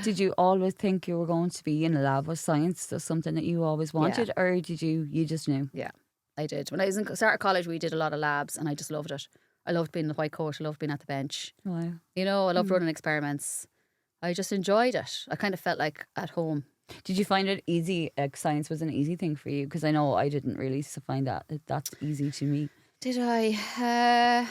Did you always think you were going to be in a lab? Was science something that you always wanted, or did you just knew? Yeah, I did. When I was in start of college, we did a lot of labs, and I just loved it. I loved being in the white coat. I loved being at the bench. Wow. You know, I loved running experiments. I just enjoyed it. I kind of felt like at home. Did you find it easy? Like, science was an easy thing for you? Because I know I didn't really find that's easy to me. Did I?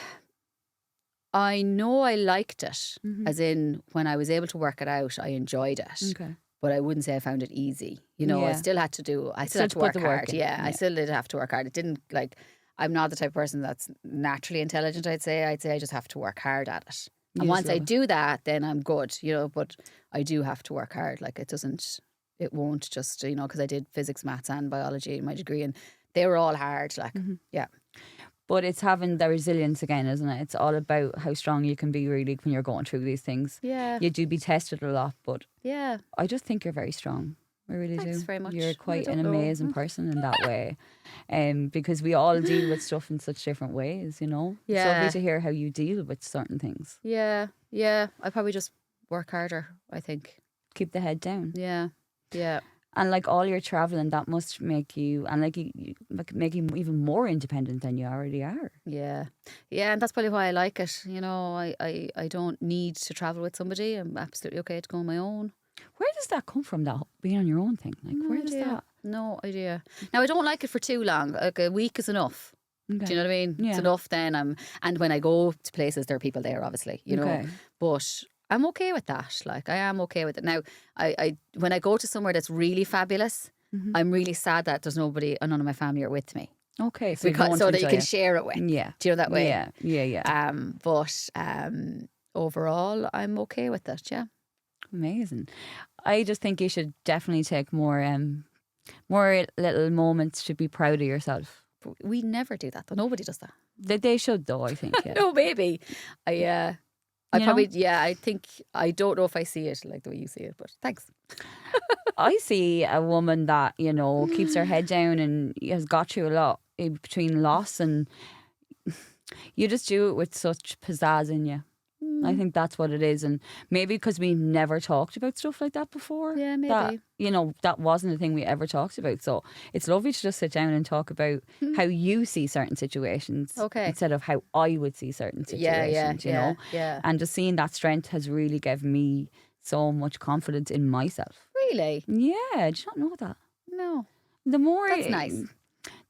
I know I liked it, as in when I was able to work it out, I enjoyed it. Okay. But I wouldn't say I found it easy. You know, I Yeah. still had to do. I still Still had to to put work the work hard. in. Yeah, I Yeah. still did have to work hard. It didn't like. I'm not the type of person that's naturally intelligent. I'd say I just have to work hard at it. And You once just I love it. do that, then I'm good. You know, but I do have to work hard. Like, it won't just, you know, because I did physics, maths, and biology in my degree, and they were all hard. Like, yeah. But it's having the resilience again, isn't it? It's all about how strong you can be really when you're going through these things. Yeah. You do be tested a lot, but Yeah. I just think you're very strong. I really do. Thanks very much. You're I quite don't an know. amazing person in that way. Because we all deal with stuff in such different ways, you know? It's Yeah. lovely to hear how you deal with certain things. Yeah. Yeah. I probably just work harder, I think. Keep the head down. Yeah. Yeah. And like all your traveling, that must make you, and like make you even more independent than you already are. Yeah. Yeah. And that's probably why I like it. You know, I don't need to travel with somebody. I'm absolutely okay to go on my own. Where does that come from, that being on your own thing? Like, No where does idea. that? No idea. Now, I don't like it for too long. Like, a week is enough. Okay. Do you know what I mean? Yeah. It's enough then. And when I go to places, there are people there, obviously, you know. Okay. But I'm okay with that. Like, I am okay with it. Now, I when I go to somewhere that's really fabulous, I'm really sad that there's none of my family are with me. Okay, so, Because, so that you enjoy can it. share it with. Yeah. Do you know that way? Yeah. But overall, I'm okay with it. Yeah. Amazing. I just think you should definitely take more little moments to be proud of yourself. But we never do that, though. Nobody does that. They should, though, I think. Yeah. No, maybe. I You probably, know? yeah, I think, I don't know if I see it like the way you see it, but thanks. I see a woman that, you know, keeps her head down and has got through a lot between loss, and you just do it with such pizzazz in you. I think that's what it is. And maybe because we never talked about stuff like that before. Yeah, maybe. That, you know, that wasn't a thing we ever talked about. So it's lovely to just sit down and talk about how you see certain situations. Okay. Instead of how I would see certain situations, you know. Yeah. And just seeing that strength has really given me so much confidence in myself. Really? Yeah, did you not know that? No. The more That's nice.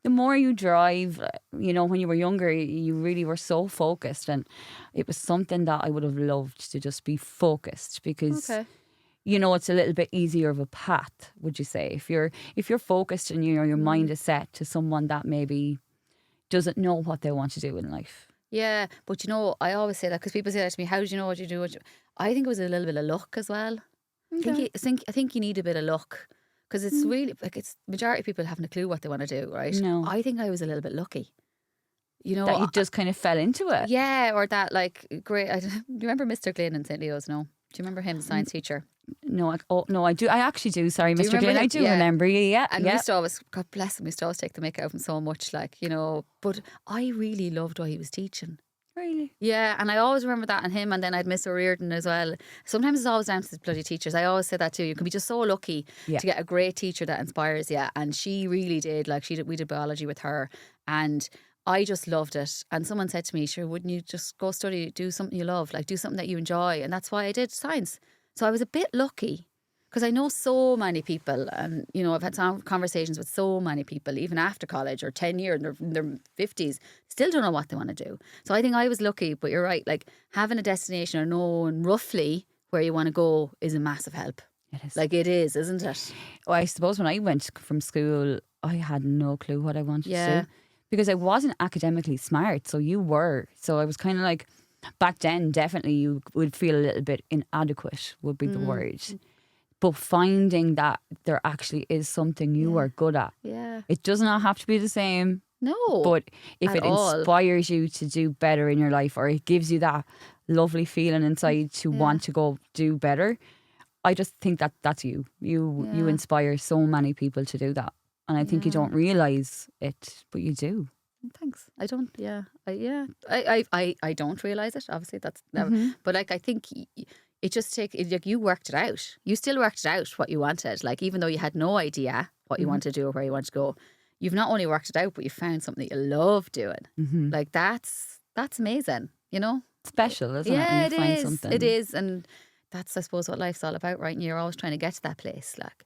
The more you drive, you know, when you were younger, you really were so focused, and it was something that I would have loved to just be focused, because Okay. you know, it's a little bit easier of a path, would you say? If you're focused and your mind is set to someone that maybe doesn't know what they want to do in life. Yeah, but you know, I always say that because people say that to me. How did you know what you do? I think it was a little bit of luck as well. I think you need a bit of luck, because it's really like, it's majority of people haven't a clue what they want to do, right? No. I think I was a little bit lucky. You know, That you just kind of fell into it. yeah, or that like great. Do you remember Mr. Glynn in St. Leo's? No, do you remember him, the science teacher? No, I do. I actually do. Sorry, Do you Mr. remember Glynn. I him? do Yeah. remember. Yeah, And we yeah. used to always, God bless him, we used to always take the mick out of him so much, like, you know. But I really loved what he was teaching. Really. Yeah, and I always remember that in him, and then I'd miss O'Riordan as well. Sometimes it's always down to the bloody teachers. I always say that too. You can be just so lucky Yeah. to get a great teacher that inspires you, and she really did. Like, we did biology with her, and I just loved it. And someone said to me, "Sure, wouldn't you just go study, do something you love, like do something that you enjoy?" And that's why I did science. So I was a bit lucky. Because I know so many people, and you know, I've had some conversations with so many people, even after college or 10 years, in their 50s, still don't know what they want to do. So I think I was lucky, but you're right, like having a destination or knowing roughly where you want to go is a massive help. It is. Like, it is, isn't it? Well, I suppose when I went from school, I had no clue what I wanted Yeah. to do, because I wasn't academically smart. So you were. So I was kind of like, back then, definitely you would feel a little bit inadequate, would be the word. but finding that there actually is something you are good at. Yeah. It does not have to be the same, No. but if at it all. inspires you to do better in your life, or it gives you that lovely feeling inside to want to go do better, I just think that that's you. You inspire so many people to do that. And I think you don't realise it, but you do. Thanks. I don't. Yeah. I don't realize it. Obviously, that's never. But like, I think it just like you worked it out. You still worked it out what you wanted. Like, even though you had no idea what you wanted to do or where you wanted to go, you've not only worked it out, but you found something that you love doing. Like that's amazing. You know, Special, isn't it? yeah, When you find something. It is, and that's, I suppose, what life's all about, right? And you're always trying to get to that place. Like,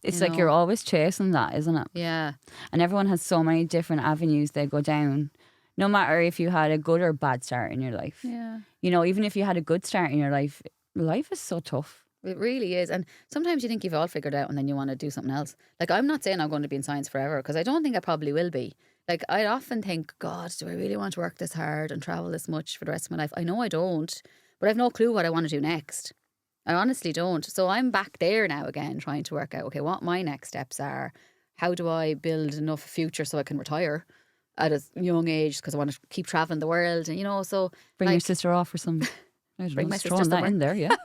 It's you like know. you're always chasing that, isn't it? Yeah. And everyone has so many different avenues they go down, no matter if you had a good or bad start in your life. Yeah. You know, even if you had a good start in your life, life is so tough. It really is. And sometimes you think you've all figured out and then you want to do something else. Like, I'm not saying I'm going to be in science forever, because I don't think I probably will be. Like, I often think, God, do I really want to work this hard and travel this much for the rest of my life? I know I don't, but I've no clue what I want to do next. I honestly don't. So I'm back there now again, trying to work out, okay, what my next steps are. How do I build enough future so I can retire at a young age, because I want to keep traveling the world, and, you know, so Bring your like, sister off for some. I don't Bring know, my just sister throwing that somewhere. in there, yeah.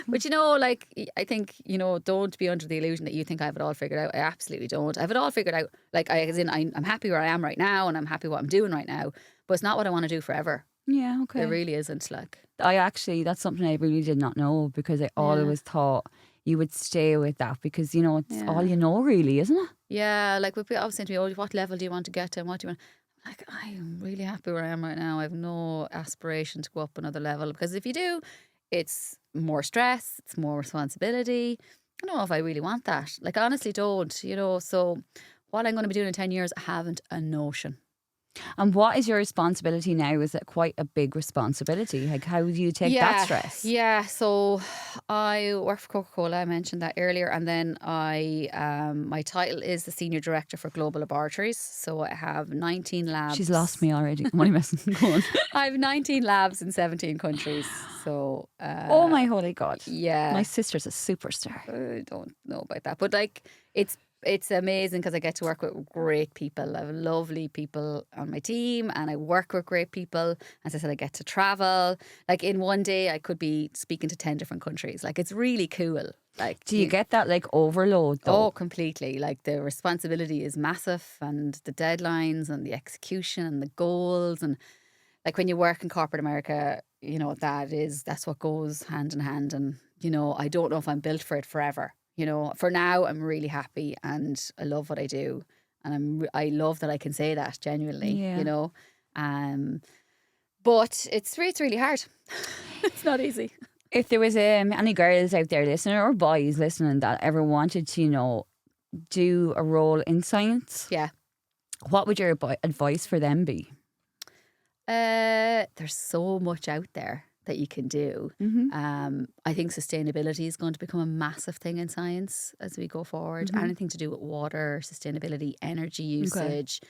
But, you know, like, I think, you know, don't be under the illusion that you think I have it all figured out. I absolutely don't. I have it all figured out. Like, I'm happy where I am right now, and I'm happy what I'm doing right now, but it's not what I want to do forever. Yeah, okay. It really isn't. Like, That's something I really did not know, because I always thought you would stay with that, because, you know, it's all you know, really, isn't it? yeah, like, people always say to me, oh, what level do you want to get to, and what do you want? Like, I'm really happy where I am right now. I have no aspiration to go up another level, because if you do, it's more stress, it's more responsibility. I don't know if I really want that. Like, I honestly don't, you know. So what I'm going to be doing in 10 years, I haven't a notion. And what is your responsibility now? Is it quite a big responsibility? Like, how do you take that stress? Yeah, so I work for Coca-Cola. I mentioned that earlier, and then my title is the Senior Director for Global Laboratories. So I have 19 labs. She's lost me already. I'm only messing. Go on. I have 19 labs in 17 countries. So Oh my holy God. yeah, My sister's a superstar. I don't know about that, but like, it's amazing, because I get to work with great people. I have lovely people on my team, and I work with great people. As I said, I get to travel. Like, in one day, I could be speaking to 10 different countries. Like, it's really cool. Like, Do you get that like overload though? oh, completely. Like, the responsibility is massive, and the deadlines and the execution and the goals, and like, when you work in corporate America, you know, that's what goes hand in hand. And, you know, I don't know if I'm built for it forever. You know, for now, I'm really happy, and I love what I do, and I love that I can say that genuinely. Yeah. You know, but it's really hard. It's not easy. If there was any girls out there listening, or boys listening, that ever wanted to, you know, do a role in science, Yeah. what would your advice for them be? There's so much out there that you can do. I think sustainability is going to become a massive thing in science as we go forward. Anything to do with water, sustainability, energy usage,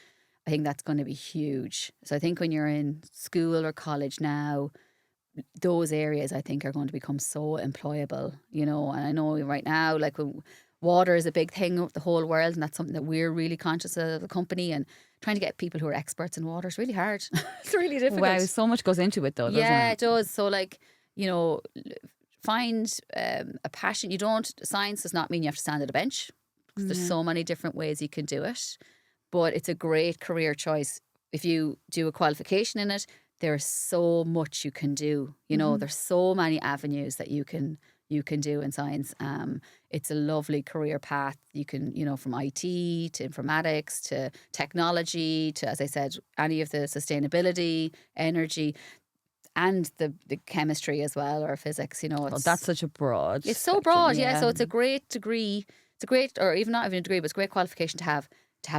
I think that's going to be huge. So I think when you're in school or college now, those areas, I think, are going to become so employable, you know. And I know right now, like, water is a big thing of the whole world, and that's something that we're really conscious of as a company, and trying to get people who are experts in water is really hard. It's really difficult. Wow, so much goes into it though, doesn't Yeah, it? it does. So, like, you know, find a passion. Science does not mean you have to stand at a bench, because there's so many different ways you can do it. But it's a great career choice. If you do a qualification in it, there's so much you can do. You know, there's so many avenues that you can do in science. It's a lovely career path. You can, you know, from IT to informatics to technology to, as I said, any of the sustainability, energy, and the chemistry as well, or physics. You know, Well, that's such a broad. it's so spectrum, broad. Yeah, so it's a great degree. It's a great, or even not even a degree, but it's a great qualification to have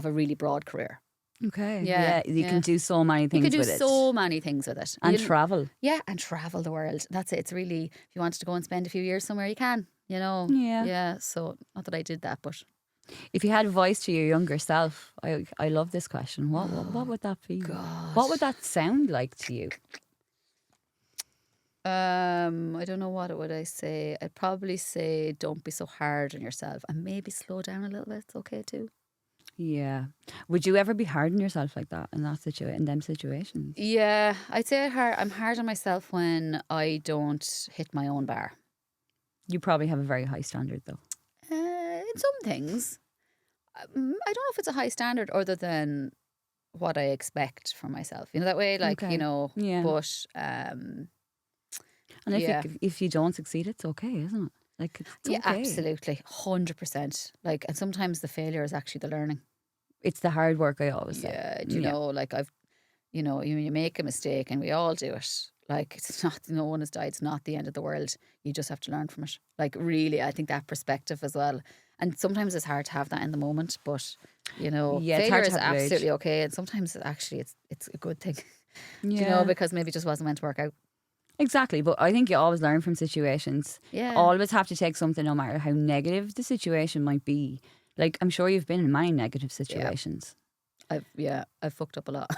a really broad career. Okay. Yeah, You yeah. can do so many You things can do with it. so many things with it. And travel. Yeah, and travel the world. That's it. It's really, if you wanted to go and spend a few years somewhere, you can, you know. Yeah. Yeah, so not that I did that, but If you had advice to your younger self, I love this question. What would that be? What would that sound like to you? I don't know what would I say. I'd probably say don't be so hard on yourself and maybe slow down a little bit. It's okay too. Yeah. Would you ever be hard on yourself like that in in them situations? Yeah, I'd say I'm hard on myself when I don't hit my own bar. You probably have a very high standard though. In some things, I don't know if it's a high standard other than what I expect from myself. You know that way, like Okay. Yeah. But And yeah. if you don't succeed, it's okay, isn't it? Like it's Yeah, okay. absolutely, 100%. Like, and sometimes the failure is actually the learning. It's the hard work, I always say. Yeah, do you know, like you make a mistake and we all do it. Like, it's not, no one has died. It's not the end of the world. You just have to learn from it. Like, really, I think that perspective as well. And sometimes it's hard to have that in the moment, but Yeah, it's failure hard to is have rage. absolutely okay. And sometimes actually it's a good thing, Yeah. because maybe it just wasn't meant to work out. Exactly, but I think you always learn from situations. Yeah. Always have to take something, no matter how negative the situation might be. Like, I'm sure you've been in many negative situations. I've fucked up a lot.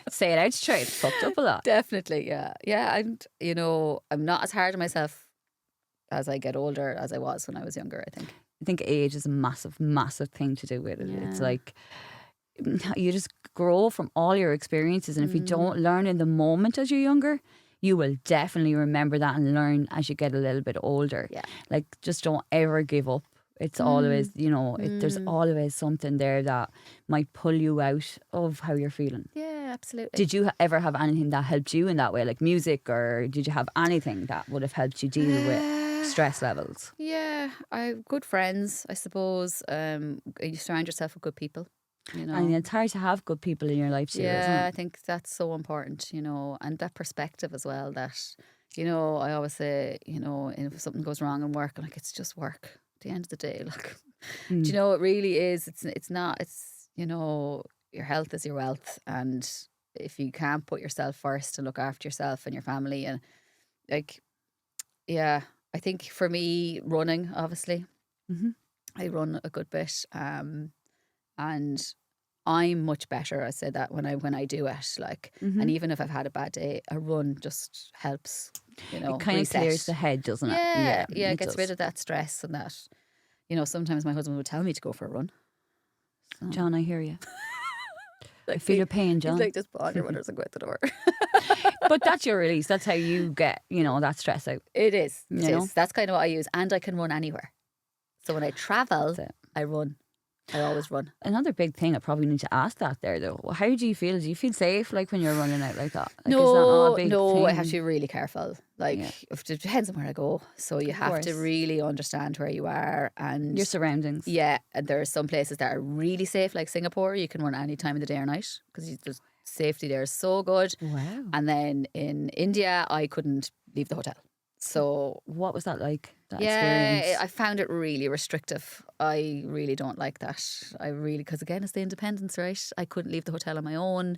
Say it out straight. Fucked up a lot. Definitely, yeah. And I'm not as hard on myself as I get older as I was when I was younger, I think. I think age is a massive, massive thing to do with it. Yeah. It's like you just grow from all your experiences, and if you don't learn in the moment as you're younger, you will definitely remember that and learn as you get a little bit older. Yeah. Like, just don't ever give up. It's always, there's always something there that might pull you out of how you're feeling. Yeah, absolutely. Did you ever have anything that helped you in that way, like music, or did you have anything that would have helped you deal with stress levels? Yeah, I have good friends, I suppose. You surround yourself with good people. And it's hard to have good people in your life too, isn't Yeah, I it? think that's so important, and that perspective as well. That, I always say, if something goes wrong in work, I'm like, it's just work. At the end of the day, like, do you know, it really is. It's not. It's your health is your wealth, and if you can't put yourself first and look after yourself and your family, and like, yeah, I think for me, running, obviously, I run a good bit, and I'm much better. I say that when I do it, like, and even if I've had a bad day, a run just helps. It kind of reset. clears the head, doesn't it? Yeah, it it gets does. rid of that stress and that. Sometimes my husband would tell me to go for a run. So, John, I hear you. like, I feel your pain, John. He's like, just put on your runners and go out the door. But that's your release. That's how you get, that stress out. It is. It You know? is. That's kind of what I use, and I can run anywhere. So when I travel, That's it. I run. I always run. Another big thing, I probably need to ask that there though. How do you feel? Do you feel safe like when you're running out like that? Like, is that not a big no, I thing? have to be really careful. Like, it depends on where I go. So you have to course. really understand where you are and Your surroundings. yeah. And there are some places that are really safe, like Singapore. You can run any time of the day or night because the safety there is so good. Wow. And then in India, I couldn't leave the hotel. So What was that like? That yeah, experience? I found it really restrictive. I really don't like that. Because again, it's the independence, right? I couldn't leave the hotel on my own.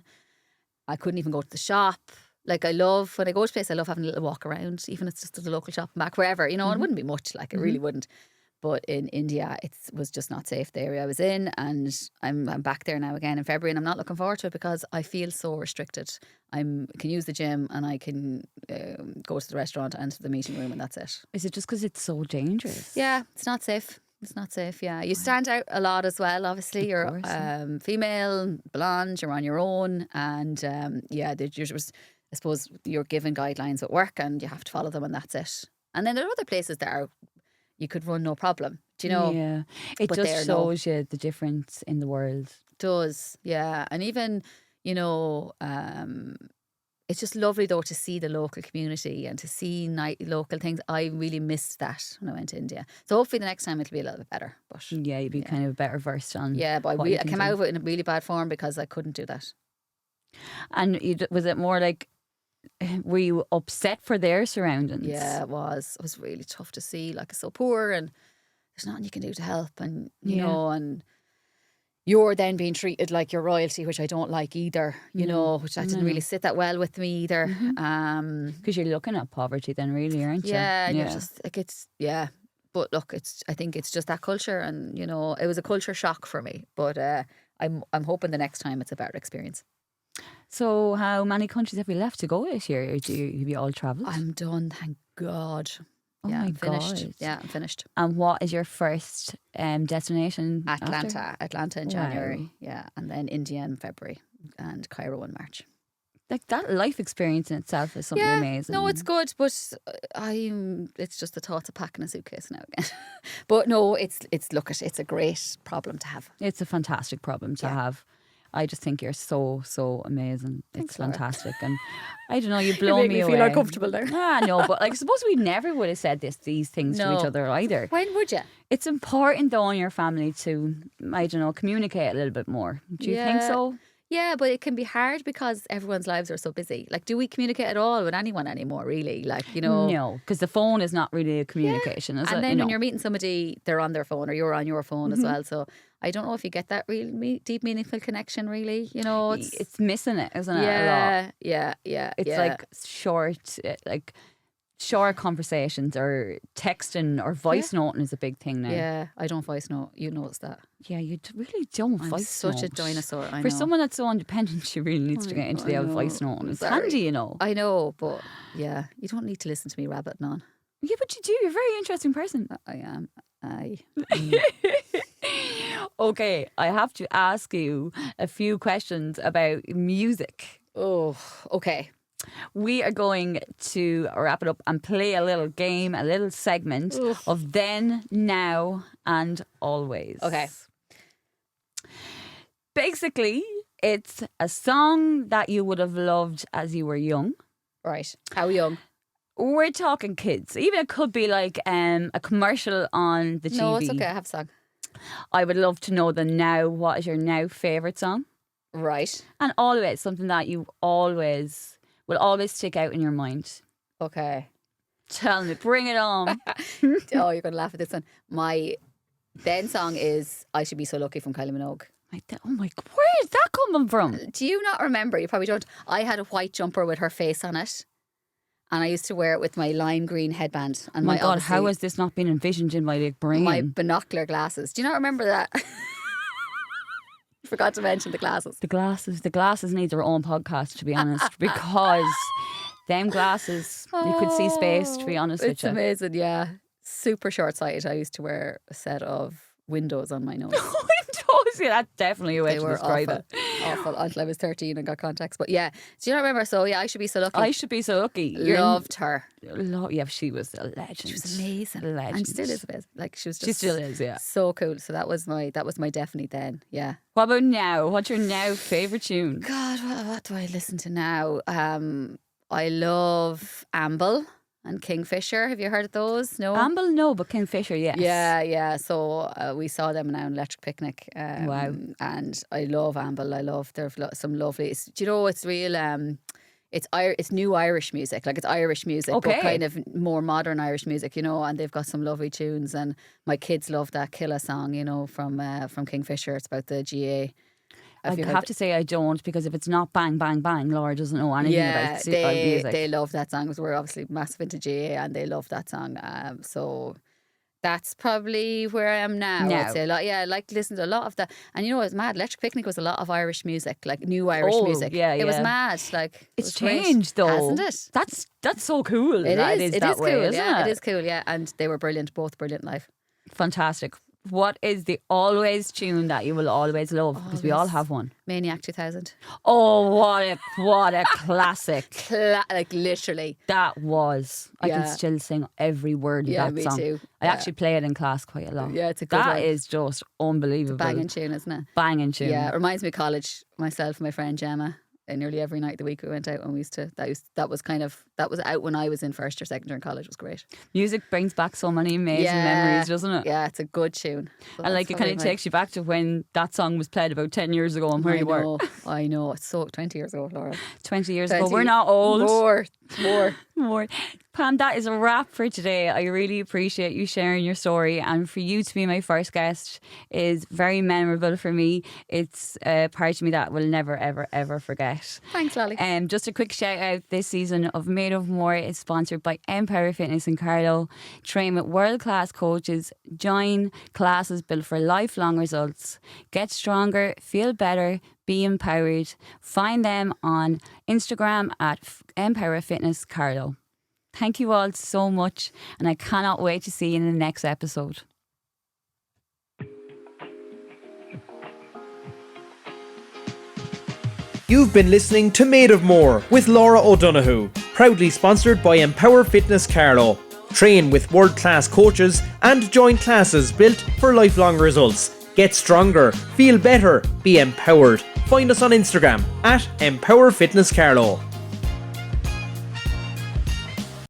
I couldn't even go to the shop. Like, when I go to a place, I love having a little walk around, even if it's just to the local shop and back, wherever, it wouldn't be much, like, it really wouldn't. But in India, it was just not safe, the area I was in. And I'm back there now again in February, and I'm not looking forward to it because I feel so restricted. I can use the gym and I can go to the restaurant and to the meeting room, and that's it. Is it just because it's so dangerous? Yeah, it's not safe. It's not safe, yeah. You stand out a lot as well, obviously. You're course, female, blonde, you're on your own. And I suppose you're given guidelines at work and you have to follow them, and that's it. And then there are other places that you could run no problem. Do you know? Yeah. It But just there, shows you the difference in the world. Does, yeah. And even, it's just lovely though to see the local community and to see local things. I really missed that when I went to India. So hopefully the next time it'll be a little bit better. But Yeah, you'd be kind of better versed on. yeah, but what I you can came do. out of it in a really bad form because I couldn't do that. And was it more like, were you upset for their surroundings? Yeah, it was. It was really tough to see. Like, it's so poor and there's nothing you can do to help. And, and you're then being treated like you're royalty, which I don't like either, which that didn't really sit that well with me either. Because you're looking at poverty then, really, aren't you? Yeah, and you're just like, but look, I think it's just that culture, and it was a culture shock for me. But I'm hoping the next time it's a better experience. So how many countries have you left to go this year? Have you all travelled? I'm done, thank God. Oh yeah, my I'm finished. God. Yeah, I'm finished. And what is your first destination? Atlanta in Wow. January. Yeah, and then India in February and Cairo in March. Like that life experience in itself is something Yeah, amazing. no, it's good, but it's just the thoughts of packing a suitcase now again. But no, it's a great problem to have. It's a fantastic problem to have. I just think you're so amazing. Thanks, It's Laura. fantastic, and I don't know. You blow me away. feel uncomfortable there. No, but like, suppose we never would have said these things to each No. other either. When would you? It's important though in your family to, I don't know, communicate a little bit more. Do you think so? Yeah, but it can be hard because everyone's lives are so busy. Like, do we communicate at all with anyone anymore, really? Like, No, because the phone is not really a communication, is it? And then when you're meeting somebody, they're on their phone or you're on your phone as well. So I don't know if you get that real deep, meaningful connection, really. It's missing it, isn't it? A lot. Yeah. It's like short conversations or texting or voice noting is a big thing now. Yeah, I don't voice note. You notice that. Yeah, you really don't I'm voice such a note. dinosaur. I know. For someone that's so independent, she really needs to get into the I old know. voice note. It's Sorry. handy, you know. I know, but yeah, you don't need to listen to me rabbiting on. Yeah, but you do. You're a very interesting person. I am. Okay, I have to ask you a few questions about music. Oh, okay. We are going to wrap it up and play a little game, a little segment of then, now, and always. Okay. Basically, it's a song that you would have loved as you were young. Right. How young? We're talking kids. Even it could be like a commercial on the TV. No, it's okay. I have a song. I would love to know the now. What is your now favourite song? Right. And always something that you always will always stick out in your mind. Okay. Tell me, bring it on. Oh, you're going to laugh at this one. My then song is I Should Be So Lucky from Kylie Minogue. Oh my God, where is that coming from? Do you not remember? You probably don't. I had a white jumper with her face on it. And I used to wear it with my lime green headband. And Oh my God, obviously, how has this not been envisioned in my brain? my binocular glasses. Do you not remember that? Forgot to mention the glasses. The glasses need their own podcast, to be honest, because them glasses, you could see space, to be honest with It's you. amazing, yeah. Super short-sighted. I used to wear a set of windows on my nose. Windows, yeah, that's definitely a way They to were describe awful, it. awful until I was 13 and got contacts. But yeah, do you not remember? So yeah, I Should Be So Lucky. I Should Be So Lucky. Loved her. Yeah, she was a legend. She was amazing. A legend. And still is a bit. Like she was just She still is, yeah. so cool. So that was my definitely then. Yeah. What about now? What's your now favourite tune? God, what do I listen to now? I love Amble and Kingfisher. Have you heard of those? No. Amble, no, but Kingfisher, yes. Yeah. So we saw them now in Electric Picnic. Wow. And I love Amble. I love some lovely. Do you know it's real? It's new Irish music, like it's Irish music, Okay. but kind of more modern Irish music, you know. And they've got some lovely tunes. And my kids love that Killer song, you know, from Kingfisher. It's about the GA. I have to say I don't, because if it's not bang, bang, bang, Laura doesn't know anything about music. They love that song. We're obviously massive into GA and they love that song. So that's probably where I am now. I'd say I like to listen to a lot of that. And you know, it's mad. Electric Picnic was a lot of Irish music, like new Irish music. Yeah, it was mad. Like it's was great, changed though, hasn't it? That's so cool. It is that way, cool. isn't Yeah, it? it is cool. Yeah, and they were brilliant, both brilliant live. Fantastic. What is the always tune that you will always love? Because we all have one. Maniac 2000. Oh, what a classic. Like literally. That was. I can Yeah. still sing every word of that me song. too. I actually play it in class quite a lot. Yeah, it's a good That one. is just unbelievable. Banging tune, isn't it? Banging tune. Yeah, it reminds me of college. Myself and my friend Gemma. And nearly every night of the week we went out and we used to. That was out when I was in first or second year in college. It was great. Music brings back so many amazing memories, doesn't it? Yeah, it's a good tune. So And like it kind of takes you back to when that song was played about 10 years ago and where you were. I know. It's so 20 years ago, Laura. 20 years ago. We're not old. More. More. Pam, that is a wrap for today. I really appreciate you sharing your story, and for you to be my first guest is very memorable for me. It's a part of me that will never, ever, ever forget. Thanks, Lolly. Just a quick shout out, this season of Made of More is sponsored by Empower Fitness in Carlow. Train with world-class coaches, join classes built for lifelong results. Get stronger, feel better, be empowered. Find them on Instagram at Empower Fitness Carlow. Thank you all so much, and I cannot wait to see you in the next episode. You've been listening to Made of More with Laura O'Donoghue, proudly sponsored by Empower Fitness Carlow. Train with world-class coaches and join classes built for lifelong results. Get stronger, feel better, be empowered. Find us on Instagram at Empower Fitness Carlow.